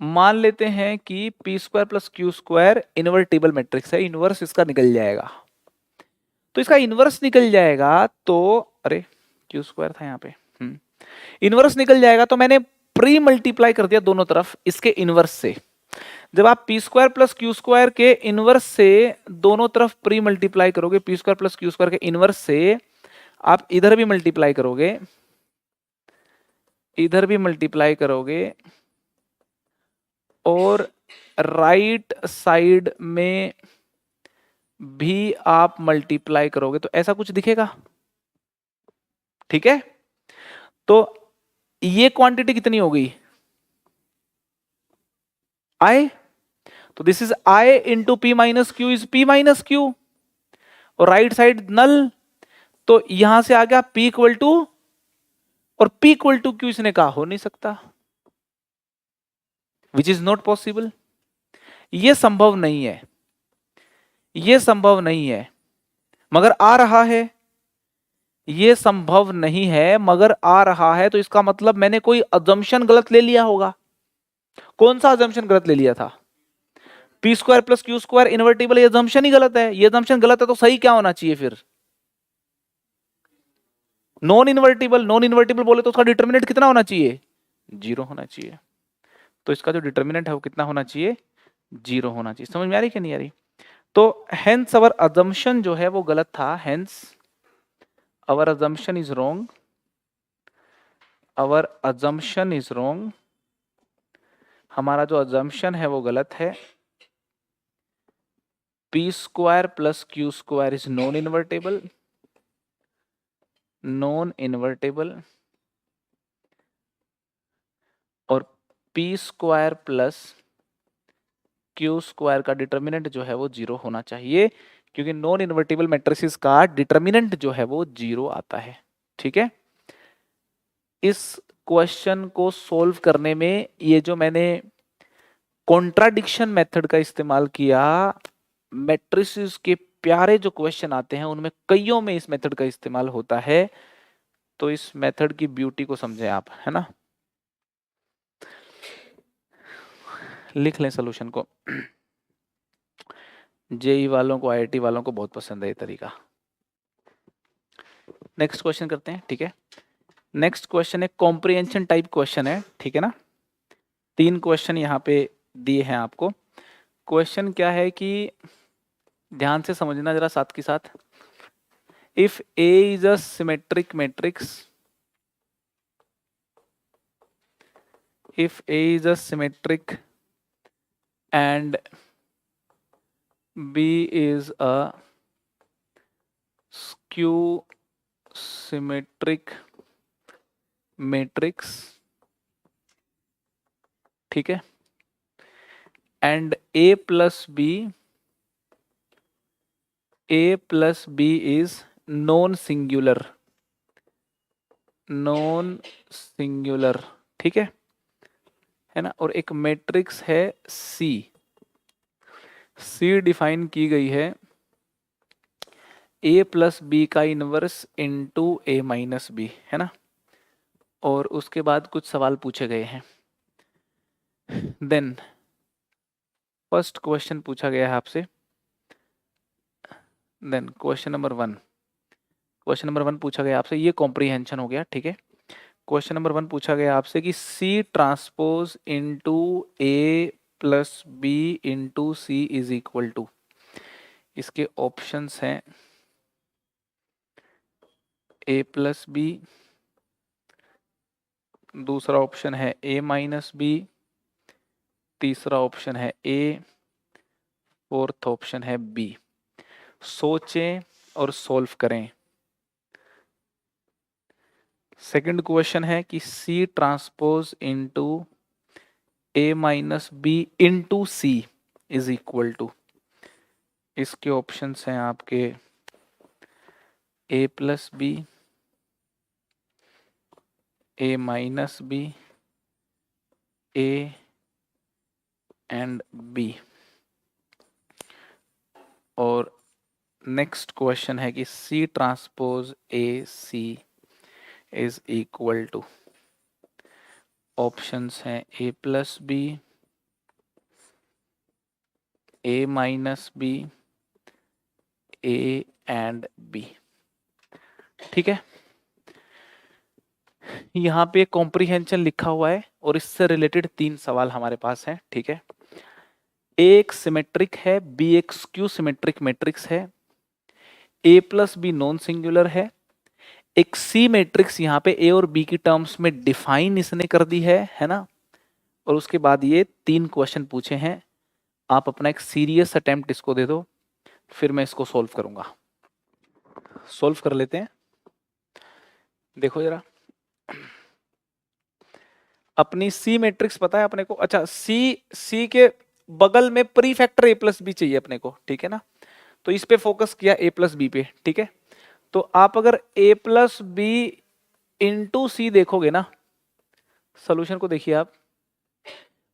मान लेते हैं कि P square plus Q square invertible matrix है, इनवर्स इसका निकल जाएगा। तो इसका इनवर्स निकल जाएगा तो, अरे क्यू स्क्वायर था यहाँ पे, इनवर्स निकल जाएगा तो मैंने प्री मल्टीप्लाई कर दिया दोनों तरफ इसके इनवर्स से। जब आप P square plus Q square के इनवर्स से दोनों तरफ प्री मल्टीप्लाई करोगे, P square plus Q square के इनवर्स से, आप इधर भी मल्टीप्लाई करोगे, इधर भी मल्टीप्लाई करोगे, और राइट साइड में भी आप मल्टीप्लाई करोगे तो ऐसा कुछ दिखेगा। ठीक है, तो ये क्वांटिटी कितनी हो गई, आई। तो this is I into P minus Q is P minus Q, और राइट साइड नल, तो यहां से आ गया P इक्वल टू, और P इक्वल टू क्यू इसने कहा हो नहीं सकता, विच इज नॉट पॉसिबल। ये संभव नहीं है, ये संभव नहीं है, मगर आ रहा है। ये संभव नहीं है मगर आ रहा है, तो इसका मतलब मैंने कोई अजम्पशन गलत ले लिया होगा। कौन सा अजम्पशन गलत ले लिया था, P square plus Q square invertible, ये अजम्पशन ही गलत है। ये अजम्पशन गलत है तो सही क्या होना चाहिए फिर, नॉन इन्वर्टिबल। नॉन इन्वर्टिबल बोले तो उसका डिटर्मिनेंट कितना होना चाहिए, 0 होना चाहिए। तो इसका जो डिटर्मिनेंट है वो कितना होना चाहिए, 0 होना चाहिए। समझ में आ रही कि नहीं आ रही। तो हेंस अवर अजम्पशन जो है वो गलत था, hence our assumption is wrong, our assumption is wrong, हमारा जो अजम्पशन है वो गलत है। P square plus Q square is non invertible, non invertible, और P square plus Q square का डिटर्मिनेंट जो है वो 0 होना चाहिए, क्योंकि नॉन इन्वर्टिबल मैट्रिसेस का डिटर्मिनेंट जो है वो 0 आता है। ठीक है, इस क्वेश्चन को सोल्व करने में ये जो मैंने कॉन्ट्राडिक्शन मेथड का इस्तेमाल किया, मैट्रिसेस के प्यारे जो क्वेश्चन आते हैं उनमें कईयों में इस मेथड का इस्तेमाल होता है। तो इस मेथड की ब्यूटी को समझें आप, है ना। लिख लें सोल्यूशन को, जेई वालों को, आईआईटी वालों को बहुत पसंद है ये तरीका। नेक्स्ट क्वेश्चन करते हैं, ठीक है। नेक्स्ट क्वेश्चन एक कॉम्प्रिहेंशन टाइप क्वेश्चन है, ठीक है ना। 3 क्वेश्चन यहाँ पे दिए हैं आपको। क्वेश्चन क्या है कि ध्यान से समझना जरा साथ के साथ। If A is a symmetric matrix, if A is a symmetric and B is a skew symmetric matrix, ठीक है, and A plus B is non singular, ठीक है ना, और एक मैट्रिक्स है C डिफाइन की गई है A प्लस बी का inverse into A minus B, है ना, और उसके बाद कुछ सवाल पूछे गए हैं। देन फर्स्ट क्वेश्चन पूछा गया है आपसे। देन क्वेश्चन नंबर 1 पूछा गया आपसे, ये कॉम्प्रिहेंशन हो गया, ठीक है। क्वेश्चन नंबर 1 पूछा गया आपसे कि C transpose into A plus B into C is equal to, इसके ऑप्शंस हैं A प्लस बी, दूसरा ऑप्शन है A माइनस बी, तीसरा ऑप्शन है A, फोर्थ ऑप्शन है B। सोचें और सॉल्व करें। सेकंड क्वेश्चन है कि C transpose into A minus B into C is equal to, इसके ऑप्शंस हैं आपके A plus B, A minus B, A and B। और नेक्स्ट क्वेश्चन है कि C transpose A C is equal to, options हैं A plus B, A minus B, A and B, ठीक है। यहाँ पे कॉम्प्रिहेंशन लिखा हुआ है और इससे रिलेटेड 3 सवाल हमारे पास हैं, ठीक है। A एक सिमेट्रिक है, B एक स्क्यू सिमेट्रिक मैट्रिक्स है, A plus B non singular है, एक सी मैट्रिक्स यहाँ पे ए और बी की टर्म्स में डिफाइन इसने कर दी है ना। और उसके बाद ये 3 क्वेश्चन पूछे हैं, आप अपना एक सीरियस अटेम्प्ट इसको दे दो, फिर मैं इसको सोल्व करूंगा। सोल्व कर लेते हैं। देखो जरा, अपनी सी मैट्रिक्स पता है अपने को। अच्छा, सी के बगल में प्री फैक्टर ए प्लस बी चाहिए अपने को, ठीक है ना। तो इस पे फोकस किया ए प्लस बी पे, ठीक है। तो आप अगर A plus B into C देखोगे ना, सोल्यूशन को देखिए आप,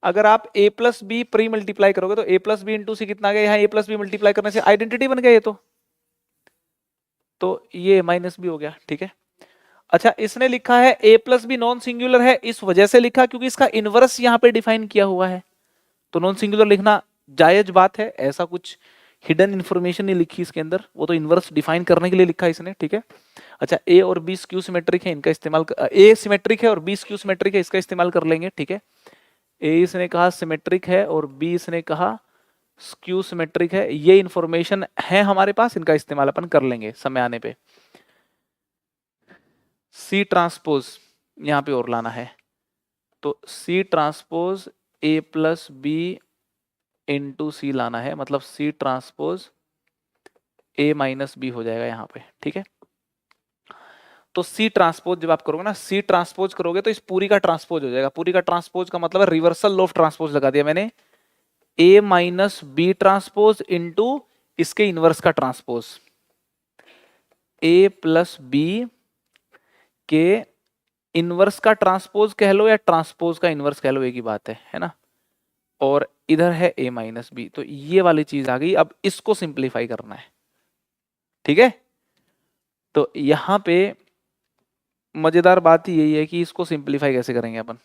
अगर आप a plus B premultiply करोगे तो a plus B into C कितना आ गया, यहाँ a प्लस बी मल्टीप्लाई करने से आइडेंटिटी बन गया ये तो ये माइनस बी हो गया, ठीक है। अच्छा, इसने लिखा है a plus B non singular है, इस वजह से लिखा क्योंकि इसका इनवर्स यहाँ पे डिफाइन किया हुआ है, तो नॉन सिंगुलर लिखना जायज बात है, ऐसा कुछ हिडन इंफॉर्मेशन नहीं लिखी इसके अंदर, वो तो इनवर्स डिफाइन करने के लिए लिखा है इसने, ठीक है। अच्छा, a और b स्क्यू सिमेट्रिक है, इनका इस्तेमाल a सिमेट्रिक है और b स्क्यू सिमेट्रिक है, इसका इस्तेमाल कर लेंगे, ठीक है। ए इसने कहा सिमेट्रिक है और बी इसने कहा स्क्यू सिमेट्रिक है, ये इंफॉर्मेशन है हमारे पास, इनका इस्तेमाल अपन कर लेंगे समय आने पे। सी ट्रांसपोज यहां पे और लाना है, तो C transpose A plus B into C लाना है, मतलब C transpose A minus B हो जाएगा यहाँ पे, ठीक है। तो सी ट्रांसपोज जब आप करोगे ना, सी ट्रांसपोज करोगे तो इस पूरी का ट्रांसपोज हो जाएगा, पूरी का ट्रांसपोज का मतलब रिवर्सल ऑफ ट्रांसपोज लगा दिया मैंने, ए माइनस बी ट्रांसपोज इंटू इसके इनवर्स का ट्रांसपोज, ए प्लस बी के इनवर्स का ट्रांसपोज कह लो या ट्रांसपोज का इनवर्स कह लो, एक ही बात है ना। और इधर है ए माइनस बी, तो ये वाली चीज आ गई। अब इसको सिंप्लीफाई करना है, ठीक है। तो यहां पे मजेदार बात ही यही है कि इसको सिंप्लीफाई कैसे करेंगे अपन।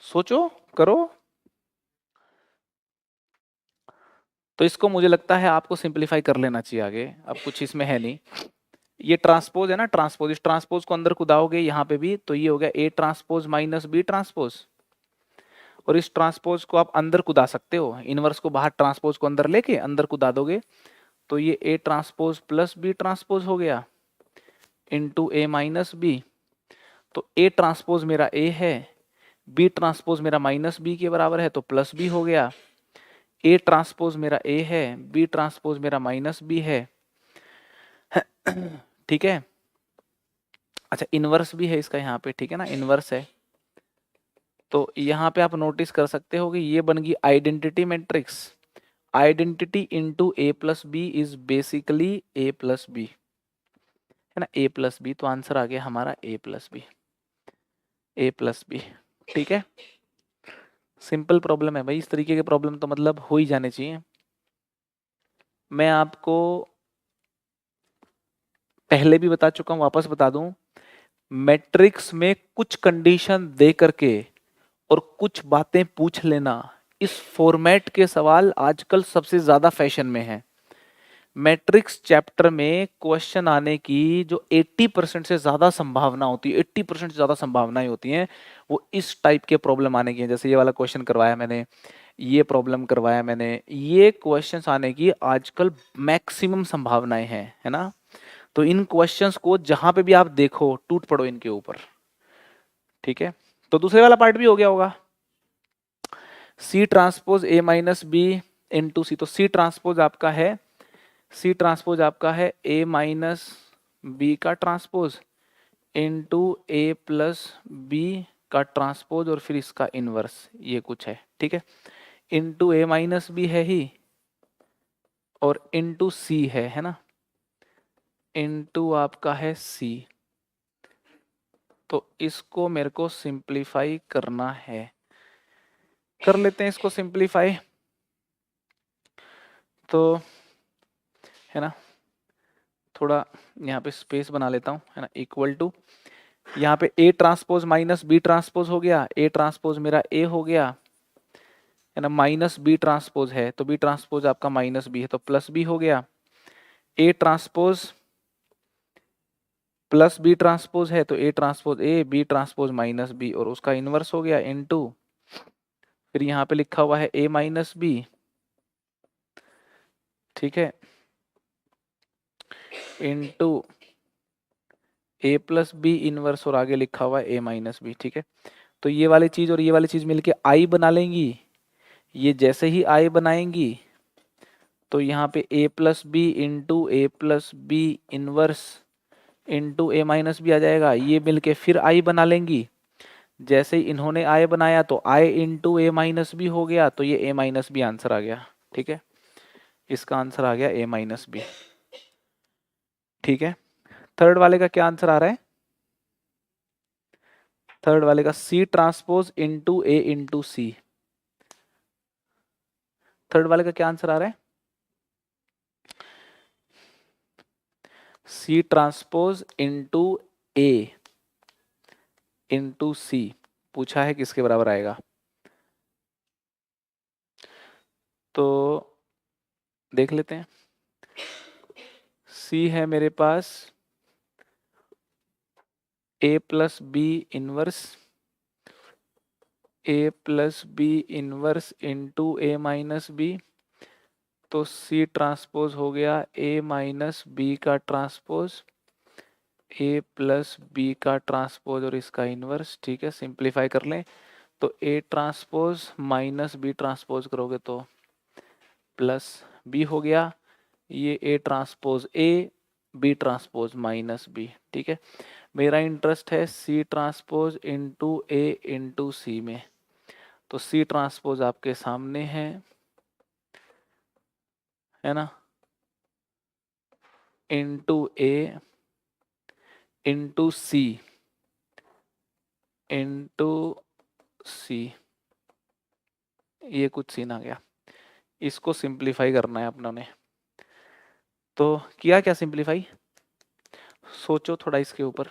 सोचो, करो। तो इसको मुझे लगता है आपको सिंप्लीफाई कर लेना चाहिए आगे, अब कुछ इसमें है नहीं। ये ट्रांसपोज है ना, ट्रांसपोज, इस ट्रांसपोज को अंदर कुदाओगे यहाँ पे भी, तो ये हो गया A transpose minus B transpose, और इस ट्रांसपोज को आप अंदर कुदा सकते हो, इनवर्स को बाहर, ट्रांसपोज को अंदर लेके अंदर कुदा दोगे, तो ये A transpose plus B transpose हो गया इंटू ए माइनस बी। तो ए ट्रांसपोज मेरा ए है, बी ट्रांसपोज मेरा माइनस बी के बराबर है, तो प्लस बी हो गया। ए ट्रांसपोज मेरा ए है, बी ट्रांसपोज मेरा माइनस बी है, ठीक है। अच्छा, इनवर्स भी है इसका यहाँ पे, ठीक है ना, इनवर्स है। तो यहाँ पे आप नोटिस कर सकते हो कि ये बन गई identity matrix, identity into A plus B is basically A plus B, है ना, ए प्लस बी। तो आंसर आ गया हमारा A plus B, A plus B, ठीक है। सिंपल प्रॉब्लम है भाई, इस तरीके के प्रॉब्लम तो मतलब हो ही जाने चाहिए। मैं आपको पहले भी बता चुका हूं, वापस बता दूं, मैट्रिक्स में कुछ कंडीशन दे करके और कुछ बातें पूछ लेना, इस फॉर्मेट के सवाल आजकल सबसे ज्यादा फैशन में है। मैट्रिक्स चैप्टर में क्वेश्चन आने की जो 80% से ज्यादा संभावना होती है, 80% से ज्यादा संभावनाएं होती हैं, वो इस टाइप के प्रॉब्लम आने की है। जैसे ये वाला क्वेश्चन करवाया मैंने, ये प्रॉब्लम करवाया मैंने, ये क्वेश्चंस आने की आजकल मैक्सिमम संभावनाएं हैं, है ना। तो इन क्वेश्चंस को जहां पे भी आप देखो, टूट पड़ो इनके ऊपर, ठीक है। तो दूसरे वाला पार्ट भी हो गया होगा, C transpose A minus B into C. तो सी ट्रांसपोज आपका है, सी ट्रांसपोज आपका है ए माइनस बी का transpose into A plus B का ट्रांसपोज और फिर इसका इनवर्स, ये कुछ है, ठीक है। इंटू ए माइनस बी है ही, और इंटू सी है ना, इंटू आपका है सी। तो इसको मेरे को सिंप्लीफाई करना है, कर लेते हैं इसको सिंप्लीफाई। तो है ना, थोड़ा यहाँ पे स्पेस बना लेता हूँ, है ना, इक्वल टू, यहाँ पे A transpose minus B transpose हो गया, ए ट्रांसपोज मेरा ए हो गया, है ना, माइनस बी ट्रांसपोज है, तो बी ट्रांसपोज आपका माइनस बी है, तो प्लस बी हो गया। A transpose plus B transpose है, तो A transpose A, B transpose minus B, और उसका इनवर्स हो गया इनटू, फिर यहाँ पे लिखा हुआ है ए माइनस बी, ठीक है, into A plus B inverse और आगे लिखा हुआ है ए माइनस बी। ठीक है, तो ये वाली चीज और ये वाली चीज मिलके आई बना लेंगी। ये जैसे ही आई बनाएंगी तो यहाँ पे ए plus B into A plus B inverse into A minus B आ जाएगा। ये मिलके फिर आई बना लेंगी। जैसे ही इन्होंने आई बनाया तो आई इंटू ए माइनस बी हो गया, तो ये ए माइनस बी आंसर आ गया। ठीक है, इसका आंसर आ गया ए माइनस बी। ठीक है, थर्ड वाले का क्या आंसर आ रहा है? थर्ड वाले का सी transpose into A into C. Third वाले का क्या आंसर आ रहा है? C transpose into A into सी पूछा है, किसके बराबर आएगा? तो देख लेते हैं। सी है मेरे पास A plus B inverse, A plus B inverse into A minus B. तो सी ट्रांसपोज हो गया ए माइनस बी का ट्रांसपोज, ए प्लस बी का ट्रांसपोज और इसका इनवर्स। ठीक है, सिंप्लीफाई कर लें तो A transpose minus B transpose करोगे तो प्लस बी हो गया। ये A transpose A, B transpose minus B. ठीक है, मेरा इंटरेस्ट है C transpose into A into सी में। तो सी ट्रांसपोज आपके सामने है ना, into A into C into सी। ये कुछ सीन आ गया, इसको सिंप्लीफाई करना है अपनों ने। तो किया क्या सिंप्लीफाई? सोचो थोड़ा इसके ऊपर।